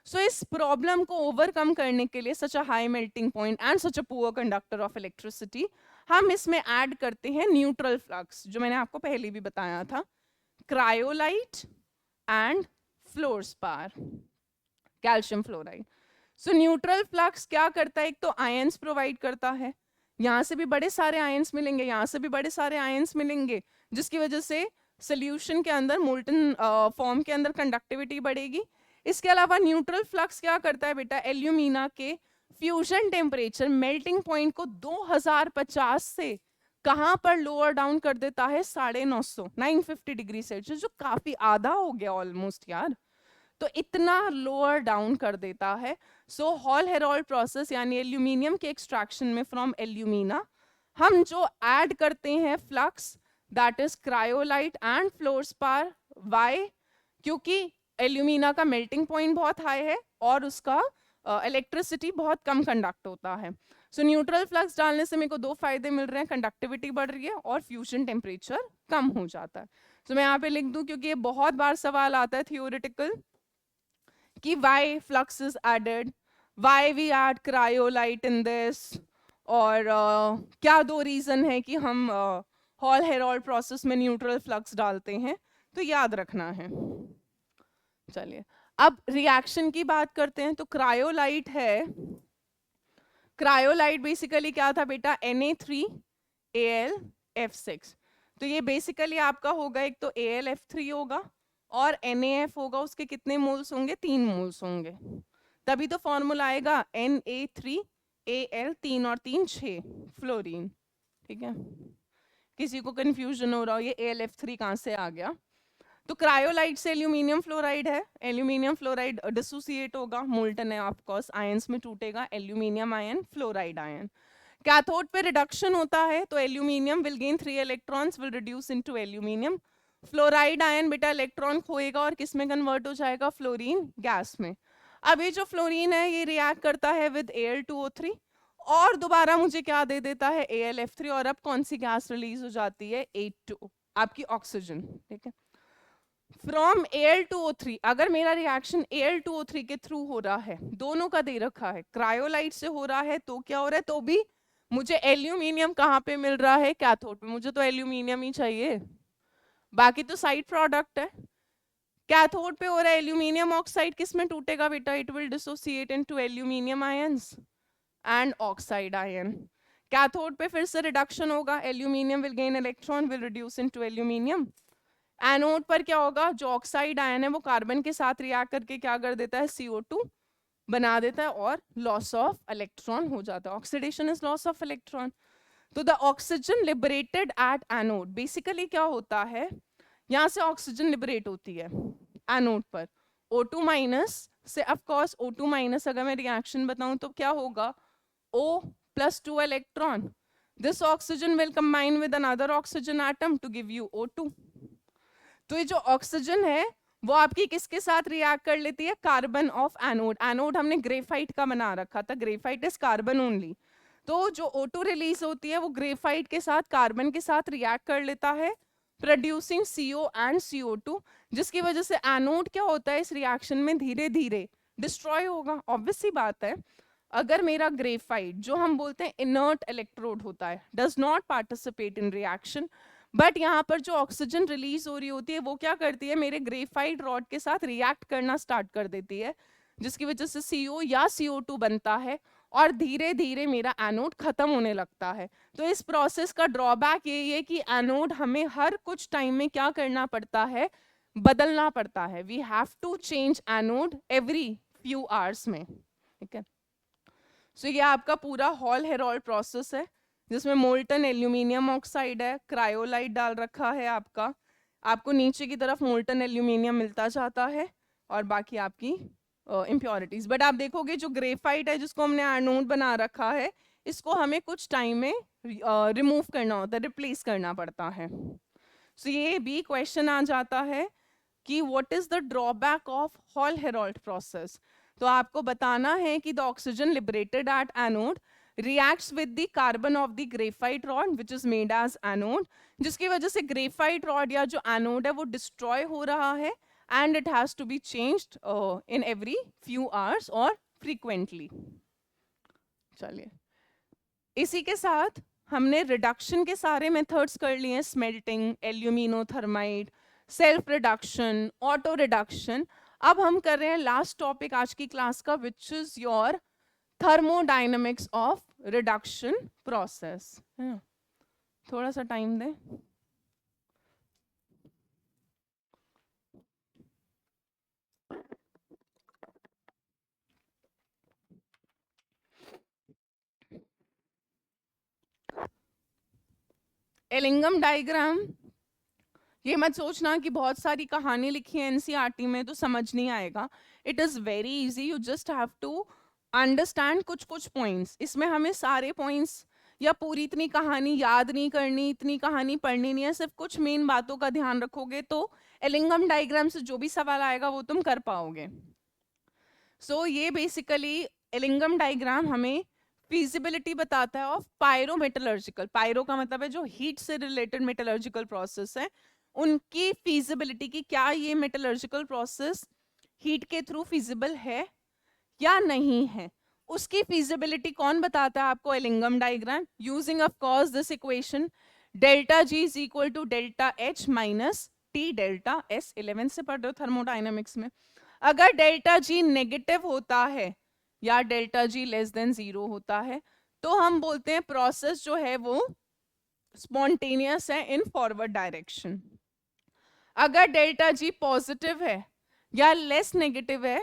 Speaker 1: सो इस प्रॉब्लम को ओवरकम करने के लिए, such a high melting point and such a poor conductor of electricity, हम इसमें ऐड करते हैं न्यूट्रल फ्लक्स, जो मैंने आपको पहले भी बताया था, cryolite and fluorspar, calcium fluoride. So neutral flux क्या करता है, एक तो आयंस प्रोवाइड करता है, यहाँ से भी बड़े सारे आयंस मिलेंगे, यहाँ से भी बड़े सारे आयंस मिलेंगे, जिसकी वजह से सोल्यूशन के अंदर, मोल्टन फॉर्म के अंदर कंडक्टिविटी बढ़ेगी. इसके अलावा न्यूट्रल फ्लक्स क्या करता है बेटा, एल्यूमिना के फ्यूजन टेम्परेचर, मेल्टिंग पॉइंट को 2050 से कहां पर लोअर डाउन कर देता है, 950 950 डिग्री सेल्सियस, जो काफी आधा हो गया ऑलमोस्ट यार, तो इतना लोअर डाउन कर देता है. सो हॉल हेरोल्ड प्रोसेस यानी एल्यूमिनियम के एक्सट्रैक्शन में फ्रॉम एल्यूमिना हम जो ऐड करते हैं flux, that is cryolite and fluorspar. Why? क्योंकि एल्यूमिना का मेल्टिंग पॉइंट बहुत हाई है और उसका इलेक्ट्रिसिटी बहुत कम कंडक्ट होता है. सो न्यूट्रल फ्लक्स डालने से मेरे को दो फायदे मिल रहे हैं, कंडक्टिविटी बढ़ रही है और फ्यूजन टेम्परेचर कम हो जाता है. तो मैं यहाँ पे लिख दूं, क्योंकि ये बहुत बार सवाल आता है थियोरेटिकल कि why flux is added, why we add cryolite in this, और क्या दो रीजन है कि हम हॉल हेरोल्ड प्रोसेस में न्यूट्रल फ्लक्स डालते हैं, तो याद रखना है. चलिए अब रिएक्शन की बात करते हैं. तो क्रायोलाइट है, क्रायोलाइट बेसिकली क्या था बेटा, Na3Al(F6). तो ये बेसिकली आपका होगा, एक तो Al(F3) होगा और NaF होगा, उसके कितने मोल्स होंगे, 3 मोल्स होंगे, तभी तो फॉर्मूला आएगा Na3Al, 3 और 3 6 फ्लोरीन. ठीक है, किसी को कंफ्यूजन हो रहा हो ये Al(F3) कहाँ से आ गया. तो क्रायोलाइट से एल्यूमिनियम फ्लोराइड है, एल्यूमिनियम फ्लोराइड डिसोसिएट होगा, मोल्टन है ऑफ कोर्स, आयंस में टूटेगा, aluminium ion, fluoride ion. Cathode पे रिडक्शन होता है, तो aluminium will gain 3 electrons, will reduce into aluminium. Fluoride ion बेटा इलेक्ट्रॉन खोएगा और किस में कन्वर्ट हो जाएगा, फ्लोरीन गैस में. अब ये जो फ्लोरीन है ये रिएक्ट करता है विद Al2O3 और दोबारा मुझे क्या दे देता है, Al(F3), और अब कौन सी गैस रिलीज हो जाती है, H2, आपकी ऑक्सीजन. ठीक है, फ्रॉम Al2O3, अगर मेरा रिएक्शन Al2O3 के थ्रू हो रहा है, दोनों का दे रखा है, क्रायोलाइट से हो रहा है तो क्या हो रहा है, तो भी मुझे एल्यूमिनियम कहाँ पे मिल रहा है, कैथोड पे, मुझे तो एल्यूमिनियम ही चाहिए, बाकी तो साइड प्रोडक्ट है. कैथोड पे हो रहा है एल्यूमिनियम ऑक्साइड, किस में टूटेगा बेटा, it will dissociate into aluminium ions and oxide ion. Cathode पे फिर से रिडक्शन होगा, aluminium will gain electron, will reduce into aluminium. Anode पर क्या होगा, जो ऑक्साइड आयन है वो कार्बन के साथ रिएक्ट करके क्या कर देता है, CO2 बना देता है और लॉस ऑफ इलेक्ट्रॉन हो जाता है. Oxidation is loss of electron. तो the oxygen liberated at anode, basically क्या होता है, यहाँ से ऑक्सीजन लिबरेट होती है एनोड पर, O2 माइनस से, ऑफ कोर्स O2 माइनस अगर मैं रिएक्शन बताऊं तो क्या होगा, O+2 electron, this oxygen will combine with another oxygen atom to give you O2. तो ये जो ऑक्सीजन है वो आपकी किसके साथ रिएक्ट कर लेती है, कार्बन ऑफ एनोड. एनोड हमने ग्रेफाइट का बना रखा था, ग्रेफाइट इज कार्बन ओनली, तो जो O2 रिलीज होती है वो ग्रेफाइट के साथ, कार्बन के साथ रिएक्ट कर लेता है, प्रोड्यूसिंग CO एंड CO2, जिसकी वजह से एनोड क्या होता है, इस रिएक्शन में धीरे धीरे डिस्ट्रॉय होगा. ऑब्वियस सी बात है, अगर मेरा ग्रेफाइट, जो हम बोलते हैं इनर्ट इलेक्ट्रोड होता है, does not participate in reaction, but यहाँ पर जो ऑक्सीजन रिलीज हो रही होती है वो क्या करती है, मेरे ग्रेफाइट रॉड के साथ रिएक्ट करना स्टार्ट कर देती है, जिसकी वजह से CO या CO2 बनता है और धीरे धीरे मेरा एनोड खत्म होने लगता है. तो इस प्रोसेस का ड्रॉबैक यही है कि एनोड हमें हर कुछ टाइम में क्या करना पड़ता है, बदलना पड़ता है. We have to change anode every few hours में. ठीक है, सो ये आपका पूरा हॉल हेरोल्ड प्रोसेस है, जिसमें मोल्टन एल्यूमिनियम ऑक्साइड है, क्रायोलाइट डाल रखा है आपका, आपको नीचे की तरफ मोल्टन एल्यूमिनियम मिलता जाता है और बाकी आपकी इम्प्योरिटीज. बट आप देखोगे जो ग्रेफाइट है जिसको हमने एनोड बना रखा है, इसको हमें कुछ टाइम में रिमूव करना होता है, रिप्लेस करना पड़ता है. सो ये भी क्वेश्चन आ जाता है कि what is the drawback of hall Heroult process. तो आपको बताना है कि the oxygen liberated at anode reacts with the carbon of the graphite rod which is made as anode, जिसकी वजह से graphite rod या जो anode है वो destroy हो रहा है and it has to be changed in every few hours or frequently. चलिए, इसी के साथ हमने रिडक्शन के सारे मेथड्स कर लिए हैं, smelting, aluminothermite, self reduction, auto reduction. अब हम कर रहे हैं लास्ट टॉपिक आज की क्लास का which is your thermodynamics of reduction process. थोड़ा सा टाइम दें. एलिंगम डायग्राम, ये मत सोचना कि बहुत सारी कहानी लिखी है एनसीईआरटी में तो समझ नहीं आएगा. It is very easy, you just have to understand कुछ कुछ पॉइंट्स. इसमें हमें सारे पॉइंट्स या पूरी इतनी कहानी याद नहीं करनी, इतनी कहानी पढ़नी नहीं है, सिर्फ कुछ मेन बातों का ध्यान रखोगे तो एलिंगम डायग्राम से जो भी सवाल आएगा वो तुम कर पाओगे. सो ये बेसिकली एलिंगम डायग्राम हमें फिजिबिलिटी बताता है ऑफ पायरोमेटलर्जिकल. पायरो का मतलब है जो हीट से रिलेटेड मेटलर्जिकल प्रोसेस है, उनकी फिजिबिलिटी की, क्या ये मेटलर्जिकल प्रोसेस हीट के थ्रू फिजिबल है या नहीं है, उसकी फिजिबिलिटी कौन बताता है आपको? Ellingham diagram. Using of course this equation delta G is equal to delta H minus T delta S. 11 से पढ़ रहे हो थर्मोडायनेमिक्स में. अगर डेल्टा जी नेगेटिव होता है या डेल्टा जी लेस देन 0 होता है तो हम बोलते हैं प्रोसेस जो है वो स्पॉन्टेनियस है इन फॉरवर्ड डायरेक्शन. अगर डेल्टा जी पॉजिटिव है या लेस नेगेटिव है,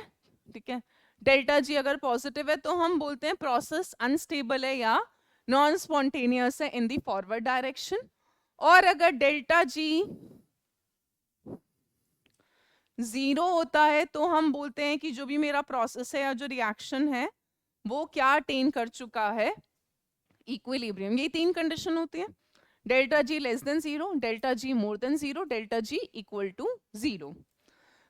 Speaker 1: ठीक है, डेल्टा जी अगर पॉजिटिव है तो हम बोलते हैं प्रोसेस अनस्टेबल है या नॉन स्पॉन्टेनियस है इन द फॉरवर्ड डायरेक्शन. और अगर डेल्टा जी 0 होता है तो हम बोलते हैं कि जो भी मेरा प्रोसेस है या जो रिएक्शन है वो क्या अटेन कर चुका है? इक्विलिब्रियम. ये 3 कंडीशन होती है, delta G less than 0, delta G more than 0, delta G equal to 0.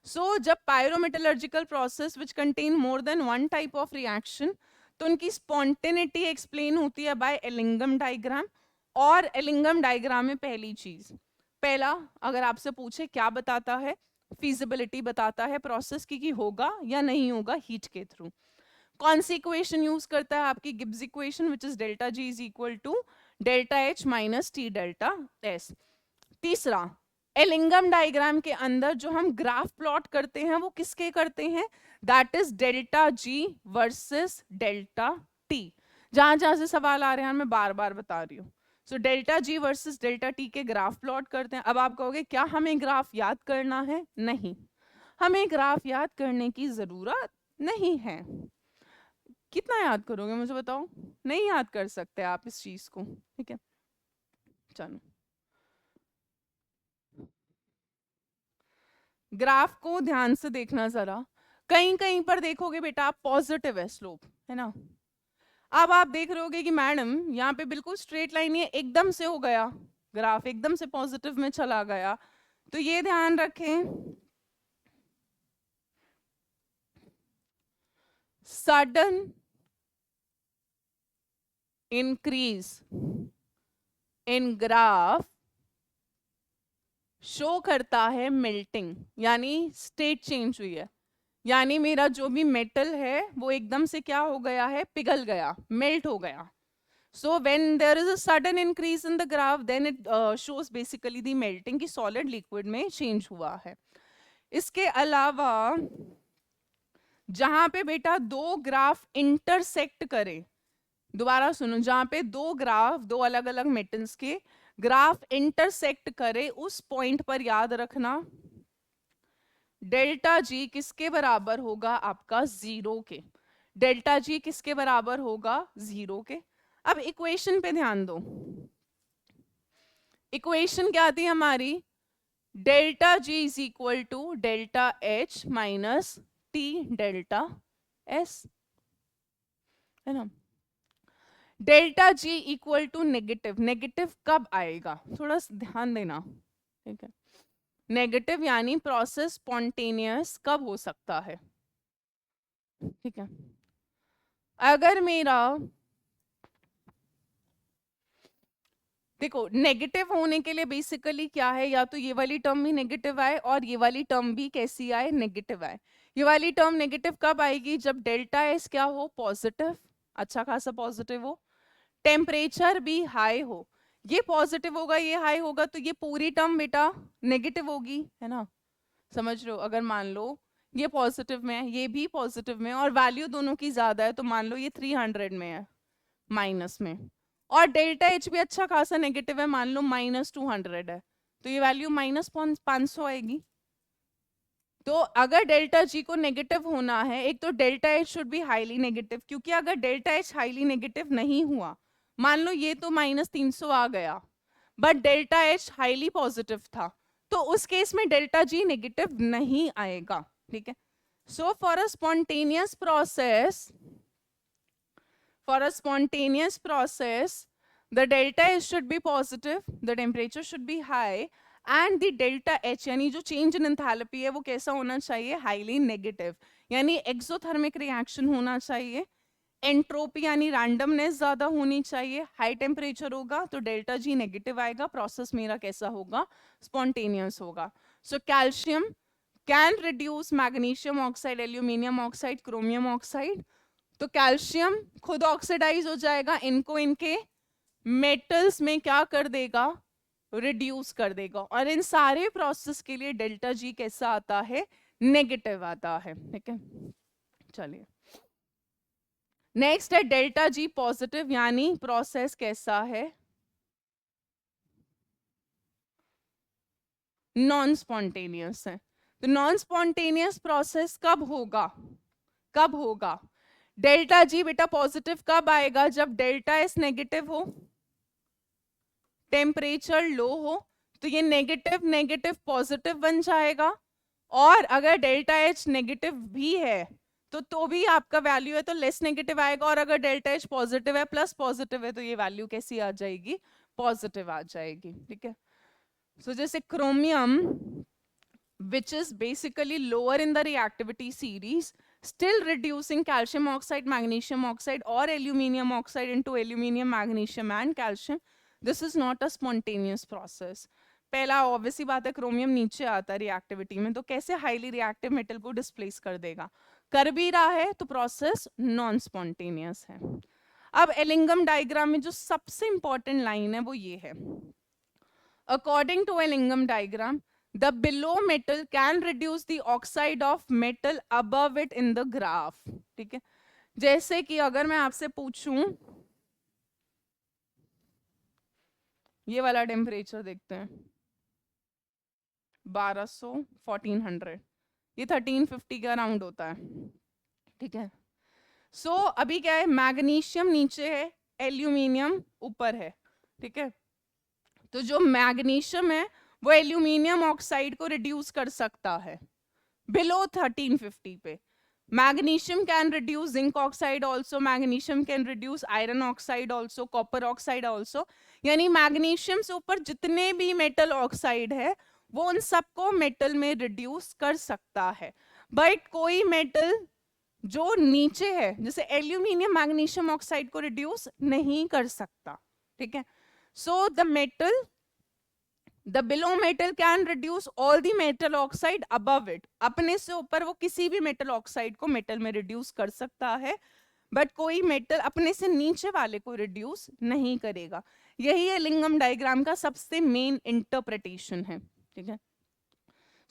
Speaker 1: So जब pyrometallurgical process which contain more than one type of reaction तो उनकी स्पॉन्टेनिटी एक्सप्लेन होती है बाय एलिंगम डायग्राम. और एलिंगम डायग्राम में पहली चीज, पहला अगर आपसे पूछे क्या बताता है? फिजिबिलिटी बताता है प्रोसेस की कि होगा या नहीं होगा हीट के थ्रू. कौन सी इक्वेशन यूज करता है? आपकी Gibbs equation which is delta G is equal to delta H minus T delta S. तीसरा, एलिंगम डायग्राम के अंदर जो हम ग्राफ प्लॉट करते हैं वो किसके करते हैं? That is delta G versus delta T. जहां जहां से सवाल आ रहे हैं मैं बार बार बता रही हूँ. So delta G versus delta T के ग्राफ प्लॉट करते हैं. अब आप कहोगे क्या हमें ग्राफ याद करना है? नहीं, हमें ग्राफ याद करने की जरूरत नहीं है. कितना याद करोगे मुझे बताओ? नहीं याद कर सकते आप इस चीज को, ठीक है. चलो, ग्राफ को ध्यान से देखना जरा. कहीं कहीं पर देखोगे बेटा आप पॉजिटिव है स्लोप, है ना. अब आप देख रहे होगे कि मैडम यहाँ पे बिल्कुल स्ट्रेट लाइन है, एकदम से हो गया ग्राफ, एकदम से पॉजिटिव में चला गया. तो ये ध्यान रखें, सडन इंक्रीज इन ग्राफ शो करता है मेल्टिंग, यानी स्टेट चेंज हुई है, यानी मेरा जो भी मेटल है वो एकदम से क्या हो गया है? पिघल गया, मेल्ट हो गया. So when there is a sudden increase in the graph then it shows basically the melting, की सॉलिड लिक्विड में चेंज हुआ है. इसके अलावा जहां पे बेटा दो ग्राफ इंटरसेक्ट करे, दोबारा सुनो, जहां पे दो ग्राफ, दो अलग अलग मेटल्स के ग्राफ इंटरसेक्ट करे उस पॉइंट पर याद रखना डेल्टा जी किसके बराबर होगा? आपका 0 के. डेल्टा जी किसके बराबर होगा? 0 के. अब इक्वेशन पे ध्यान दो. इक्वेशन क्या आती है हमारी? Delta G is equal to delta H minus T delta S, है ना. Delta G equal to negative. Negative कब आएगा? थोड़ा ध्यान देना, ठीक है. नेगेटिव यानी प्रोसेस स्पॉन्टेनियस कब हो सकता है? ठीक है, अगर मेरा देखो नेगेटिव होने के लिए बेसिकली क्या है, या तो ये वाली टर्म भी नेगेटिव आए और ये वाली टर्म भी कैसी आए, नेगेटिव आए। ये वाली टर्म नेगेटिव कब आएगी, जब डेल्टा एस क्या हो, पॉजिटिव, अच्छा खासा पॉजिटिव हो, टेम्परेचर भी हाई हो। ये पॉजिटिव होगा, ये हाई होगा, तो ये पूरी टर्म बेटा नेगेटिव होगी, है ना, समझ रहे हो। अगर मान लो ये पॉजिटिव में है, ये भी पॉजिटिव में है, और वैल्यू दोनों की ज्यादा है, तो मान लो ये 300 में है, माइनस में, और डेल्टा एच भी अच्छा खासा नेगेटिव है, मान लो -200 है, तो ये वैल्यू -500 आएगी। तो अगर डेल्टा जी को नेगेटिव होना है, एक तो delta H should be highly negative, क्योंकि अगर डेल्टा एच हाईली नेगेटिव नहीं हुआ, मान लो ये तो -300 आ गया, but delta H highly positive था, तो उस केस में डेल्टा जी नेगेटिव नहीं आएगा, ठीक है। So for a spontaneous process, for a spontaneous process, the delta S should be positive, the temperature should be high, and the delta H यानी जो change in enthalpy है वो कैसा होना चाहिए, highly negative, यानी exothermic reaction होना चाहिए, एंट्रोपी यानी रैंडमनेस ज्यादा होनी चाहिए, हाई टेम्परेचर होगा तो डेल्टा जी नेगेटिव आएगा, प्रोसेस मेरा कैसा होगा, स्पॉन्टेनियस होगा। So calcium can reduce magnesium oxide, aluminium oxide, chromium oxide, तो कैल्शियम खुद ऑक्सीडाइज हो जाएगा, इनको इनके मेटल्स में क्या कर देगा, रिड्यूस कर देगा, और इन सारे प्रोसेस के लिए डेल्टा जी कैसा आता है, नेगेटिव आता है, ठीक है। चलिए नेक्स्ट है डेल्टा जी पॉजिटिव, यानी प्रोसेस कैसा है, नॉन स्पॉन्टेनियस है। तो नॉन स्पॉन्टेनियस प्रोसेस कब होगा, कब होगा, डेल्टा जी बेटा पॉजिटिव कब आएगा, जब डेल्टा एस नेगेटिव हो, टेम्परेचर लो हो, तो ये नेगेटिव नेगेटिव पॉजिटिव बन जाएगा, और अगर डेल्टा एच नेगेटिव भी है तो भी आपका वैल्यू है तो लेस नेगेटिव आएगा, और अगर डेल्टा एच पॉजिटिव है प्लस पॉजिटिव है तो ये वैल्यू कैसी आ जाएगी, पॉजिटिव आ जाएगी, ठीक है। सो जैसे chromium which is basically lower in the reactivity series, still reducing calcium oxide, magnesium oxide or aluminium oxide into aluminium, magnesium and calcium. This is not a spontaneous process. पहला obviously बात है, chromium नीचे आता है reactivity में, तो कैसे highly reactive metal को डिस्प्लेस कर देगा, कर भी रहा है, तो प्रोसेस नॉन स्पॉन्टेनियस है। अब एलिंगम डायग्राम में जो सबसे इंपॉर्टेंट लाइन है वो ये है, according to Ellingham diagram the below metal can reduce the oxide of metal above it in the graph, ठीक है। जैसे कि अगर मैं आपसे पूछूं, ये वाला टेम्परेचर देखते हैं 1200 1400, ये 1350 के अराउंड होता है, ठीक है। सो अभी क्या है, मैग्नीशियम नीचे है, एल्यूमिनियम ऊपर है, ठीक है। तो जो मैग्नीशियम है वो एल्यूमिनियम ऑक्साइड को रिड्यूस कर सकता है बिलो 1350 पे। Magnesium can reduce zinc oxide also, magnesium can reduce iron oxide also, copper oxide also, यानी मैग्नीशियम से ऊपर जितने भी मेटल ऑक्साइड है वो उन सबको मेटल में रिड्यूस कर सकता है, बट कोई मेटल जो नीचे है जैसे एल्यूमिनियम मैग्नीशियम ऑक्साइड को रिड्यूस नहीं कर सकता, ठीक है। सो the below metal can reduce all the metal oxide above it, अपने से ऊपर वो किसी भी मेटल ऑक्साइड को मेटल में रिड्यूस कर सकता है, बट कोई मेटल अपने से नीचे वाले को रिड्यूस नहीं करेगा। यही है लिंगम डायग्राम का सबसे मेन इंटरप्रिटेशन है, ठीक है।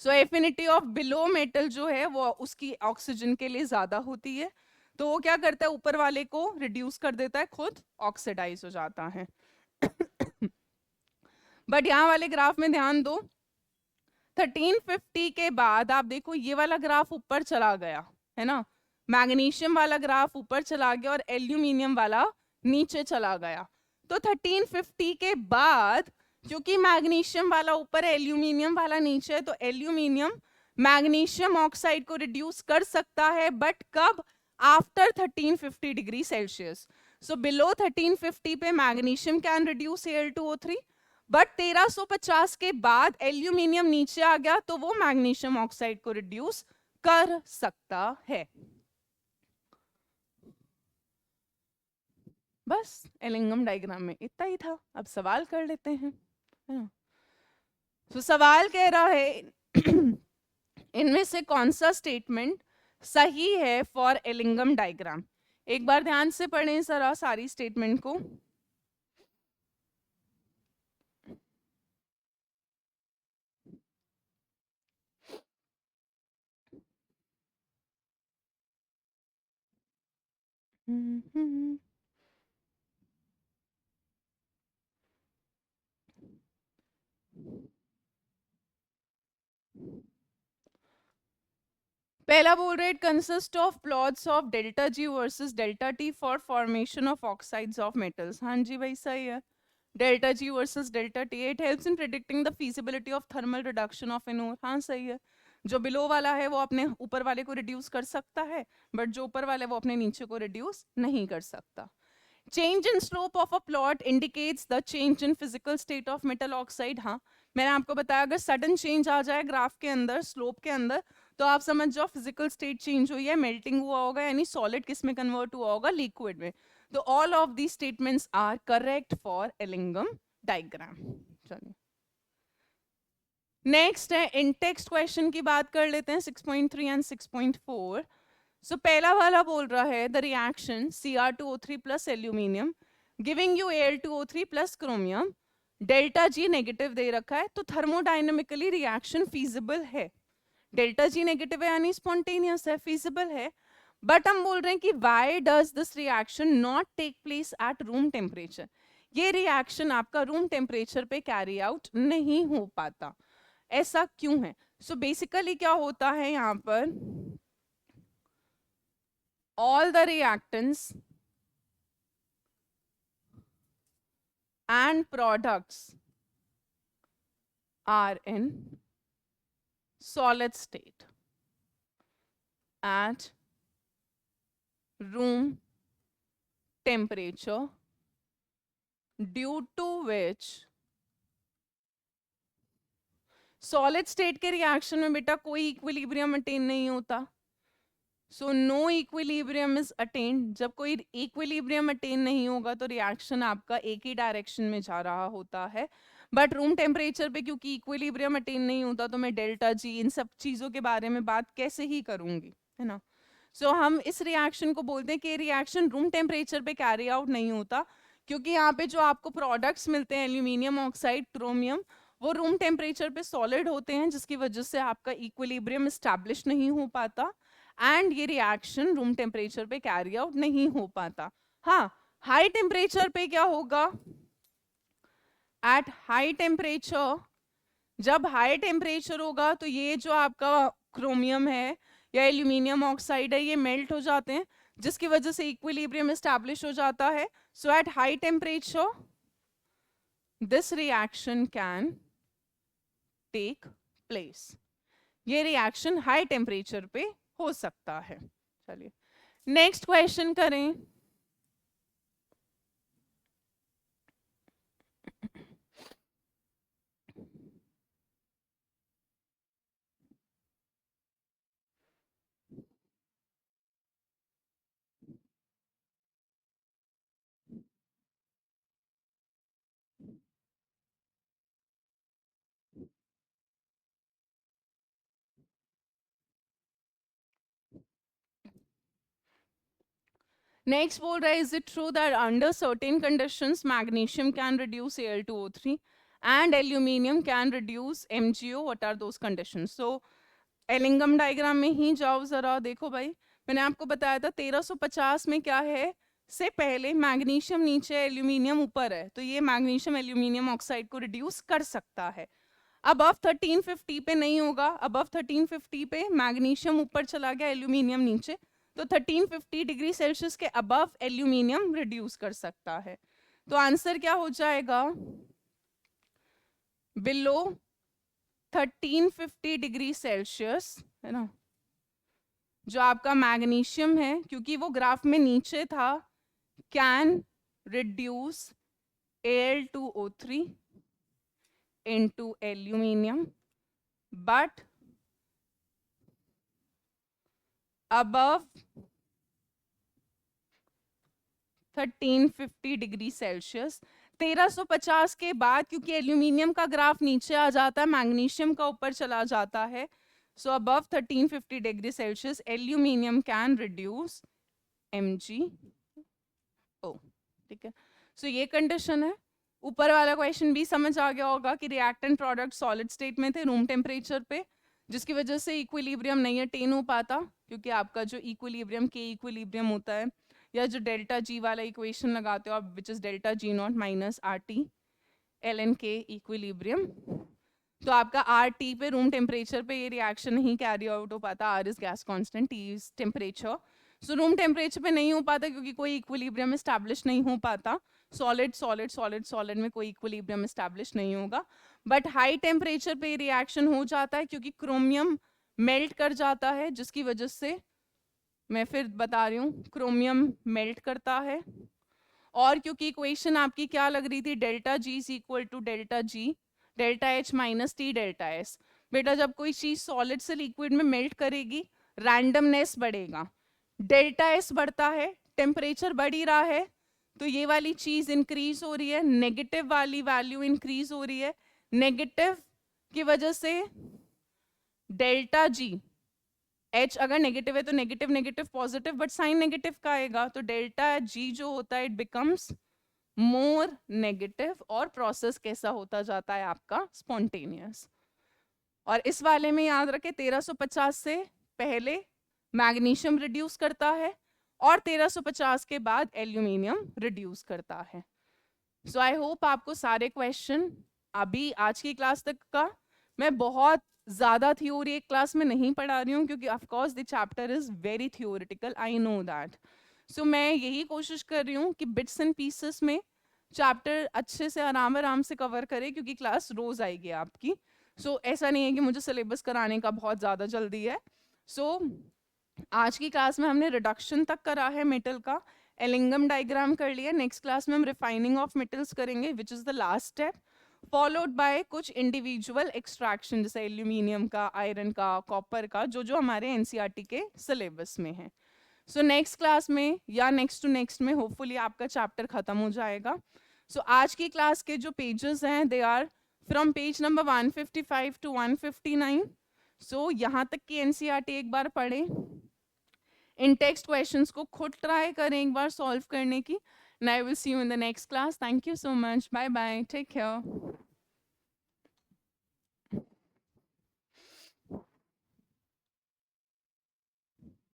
Speaker 1: सो एफिनिटी ऑफ बिलो मेटल जो है वो उसकी ऑक्सीजन के लिए ज्यादा होती है, तो वो क्या करता है, ऊपर वाले को रिड्यूस कर देता है, खुद ऑक्सीडाइज हो जाता है। बट यहाँ वाले ग्राफ में ध्यान दो, 1350 के बाद आप देखो ये वाला ग्राफ ऊपर चला गया है ना, मैग्नीशियम वाला ग्राफ ऊपर चला गया और एल्यूमिनियम वाला नीचे चला गया। तो 1350 के बाद क्योंकि मैग्नीशियम वाला ऊपर है एल्यूमिनियम वाला नीचे है, तो एल्यूमिनियम मैग्नीशियम ऑक्साइड को रिड्यूस कर सकता है, बट कब, after 1350 degree Celsius. So below 1350 पे magnesium can reduce Al2O3, but 1350 के बाद एल्यूमिनियम नीचे आ गया तो वो मैग्नीशियम ऑक्साइड को रिड्यूस कर सकता है। बस एलिंगम डायग्राम में इतना ही था। अब सवाल कर लेते हैं, है ना। तो सवाल कह रहा है इनमें से कौन सा स्टेटमेंट सही है फॉर एलिंगम डायग्राम। एक बार ध्यान से पढ़ें जरा सारी स्टेटमेंट को। पहला बोल रहे it consist of plots of delta G versus delta T for formation of oxides of metals. हाँ जी भाई सही है। Delta G versus delta T, it helps in predicting the feasibility of thermal reduction of an ore. हाँ सही है। जो below वाला है वो अपने ऊपर वाले को रिड्यूस कर सकता है, बट जो ऊपर वाला है वो अपने नीचे को रिड्यूस नहीं कर सकता। Change in slope of a plot indicates the change in physical state of metal oxide. हाँ मैंने आपको बताया अगर सडन चेंज आ जाए ग्राफ के अंदर, स्लोप के अंदर, तो आप समझ जाओ फिजिकल स्टेट चेंज हुई है, मेल्टिंग हुआ होगा, यानी सॉलिड किस में कन्वर्ट हुआ होगा, लिक्विड में। तो all of the statements are correct for Ellingham diagram. चलिए नेक्स्ट है इन टेक्स्ट क्वेश्चन की बात कर लेते हैं 6.3 एंड 6.4। सो पहला वाला बोल रहा है the reaction Cr2O3 plus aluminium giving you Al2O3 plus chromium, delta G negative दे रखा है, तो थर्मोडाइनमिकली रिएक्शन फीजिबल है। डेल्टा जी नेगेटिव है यानी स्पॉन्टेनियस है, फीजिबल है। बट हम बोल रहे हैं कि why does this reaction not take place at room temperature. ये रिएक्शन आपका रूम टेम्परेचर पे कैरी आउट नहीं हो पाता, ऐसा क्यों है। सो बेसिकली क्या होता है यहाँ पर, all the reactants and products are in solid state at room temperature, due to which solid state के रिएक्शन में बेटा कोई इक्विलिब्रियम अटेन नहीं होता। So no equilibrium is attained. जब कोई इक्विलिब्रियम अटेन नहीं होगा तो रिएक्शन आपका एक ही डायरेक्शन में जा रहा होता है। बट रूम टेम्परेचर पे क्योंकि इक्विलिब्रियम अटेन नहीं होता तो मैं डेल्टा जी इन सब चीज़ों के बारे में बात कैसे ही करूँगी, है ना। सो हम इस रिएक्शन को बोलते हैं कि रिएक्शन रूम टेम्परेचर पे कैरी आउट नहीं होता, क्योंकि यहाँ पे जो आपको प्रोडक्ट्स मिलते हैं एल्यूमिनियम ऑक्साइड, क्रोमियम, वो रूम टेम्परेचर पे सॉलिड होते हैं, जिसकी वजह से आपका इक्विलिब्रियम इस्टेब्लिश नहीं हो पाता एंड ये रिएक्शन रूम टेम्परेचर पे कैरी आउट नहीं हो पाता। हाँ हाई टेम्परेचर पे क्या होगा, एट हाई टेम्परेचर, जब हाई टेम्परेचर होगा तो ये जो आपका क्रोमियम है या एल्यूमिनियम ऑक्साइड है ये मेल्ट हो जाते हैं, जिसकी वजह से इक्विलिब्रियम एस्टैब्लिश हो जाता है। So at high temperature this reaction can take place. ये रिएक्शन हाई टेम्परेचर पे हो सकता है। चलिए नेक्स्ट क्वेश्चन करें। नेक्स्ट बोल रहा है is it true that under certain conditions magnesium can reduce Al2O3 and aluminium can reduce MgO, what are those conditions. So Ellingham diagram में ही जाओ जरा, देखो भाई मैंने आपको बताया था 1350 में क्या है, से पहले मैग्नीशियम नीचे एल्यूमिनियम ऊपर है, तो ये मैग्नीशियम एल्यूमिनियम ऑक्साइड को रिड्यूस कर सकता है। अबव 1350 पे नहीं होगा, अबव 1350 पे मैग्नीशियम ऊपर चला गया, एल्यूमिनियम नीचे, तो 1350 डिग्री सेल्सियस के अबव एल्यूमिनियम रिड्यूस कर सकता है। तो आंसर क्या हो जाएगा, बिलो 1350 डिग्री सेल्सियस, है ना, जो आपका मैग्नीशियम है क्योंकि वो ग्राफ में नीचे था, can reduce Al2O3 into aluminium, but above 1350 degree Celsius. 1350 के बाद क्योंकि एल्यूमिनियम का ग्राफ नीचे आ जाता है, मैग्नीशियम का ऊपर चला जाता है, so above 1350 degree Celsius aluminium can reduce MgO। ठीक है, सो ये कंडीशन है। ऊपर वाला क्वेश्चन भी समझ आ गया होगा कि रिएक्टेंट प्रोडक्ट सॉलिड स्टेट में थे रूम टेम्परेचर पे, जिसकी वजह से इक्विलिब्रियम नहीं अटेन हो पाता, क्योंकि आपका जो इक्विलिब्रियम के इक्विलिब्रियम होता है, या जो डेल्टा जी वाला इक्वेशन लगाते हो आप, which is delta G not minus R T L N K equilibrium, तो आपका आर टी पे रूम टेम्परेचर पे ये रिएक्शन नहीं कैरी आउट हो पाता। R is gas constant, T is temperature, so room temperature पे नहीं हो पाता क्योंकि कोई इक्विलिब्रियम एस्टैब्लिश नहीं हो पाता। सॉलिड सॉलिड सॉलिड सॉलिड में कोई इक्विलिब्रियम एस्टैब्लिश नहीं होगा, बट हाई टेम्परेचर पे रिएक्शन हो जाता है क्योंकि क्रोमियम मेल्ट कर जाता है, जिसकी वजह से मैं फिर बता रही हूँ क्रोमियम मेल्ट करता है। और क्योंकि इक्वेशन आपकी क्या लग रही थी, delta G is equal to delta G delta H minus T delta S. बेटा जब कोई चीज सॉलिड से लिक्विड में मेल्ट करेगी, रैंडमनेस बढ़ेगा, डेल्टा एस बढ़ता है, टेम्परेचर बढ़ ही रहा है, तो ये वाली चीज इंक्रीज हो रही है, नेगेटिव वाली वैल्यू इंक्रीज हो रही है। नेगेटिव की वजह से डेल्टा जी, एच अगर नेगेटिव है तो negative negative positive, but sign negative का आएगा, तो डेल्टा जी जो होता है इट बिकम्स मोर नेगेटिव, और प्रोसेस कैसा होता जाता है आपका स्पॉन्टेनियस। और इस वाले में याद रखें 1350 से पहले मैग्नीशियम रिड्यूस करता है और 1350 के बाद एल्यूमिनियम रिड्यूस करता है। सो आई होप आपको सारे क्वेश्चन अभी आज की क्लास तक का, मैं बहुत ज़्यादा थ्योरी एक क्लास में नहीं पढ़ा रही हूँ क्योंकि of course the chapter is very theoretical, I know that. So मैं यही कोशिश कर रही हूँ कि बिट्स एंड पीसेस में चैप्टर अच्छे से आराम से कवर करे, क्योंकि क्लास रोज़ आएगी आपकी। सो ऐसा नहीं है कि मुझे सिलेबस कराने का बहुत ज़्यादा जल्दी है। सो आज की क्लास में हमने रिडक्शन तक करा है मेटल का, एलिंगम डायग्राम कर लिया। नेक्स्ट क्लास में हम रिफाइनिंग ऑफ मेटल्स करेंगे, which is the last step, followed by कुछ इंडिविजुअल एक्सट्रैक्शन, जैसे एल्यूमिनियम का, आयरन का, कॉपर का, जो जो हमारे एनसीईआरटी के सिलेबस में है। सो नेक्स्ट क्लास में या नेक्स्ट टू नेक्स्ट में होपफुली आपका चैप्टर खत्म हो जाएगा। सो आज की क्लास के जो पेजेस हैं they are from page number 155 to 159। So यहाँ तक की एनसीईआरटी एक बार पढ़ें, इन टेक्स्ट क्वेश्चंस को खुद ट्राई करें एक बार सॉल्व करने की, and I will see you in the next class. Thank you so much. Bye bye. Take care.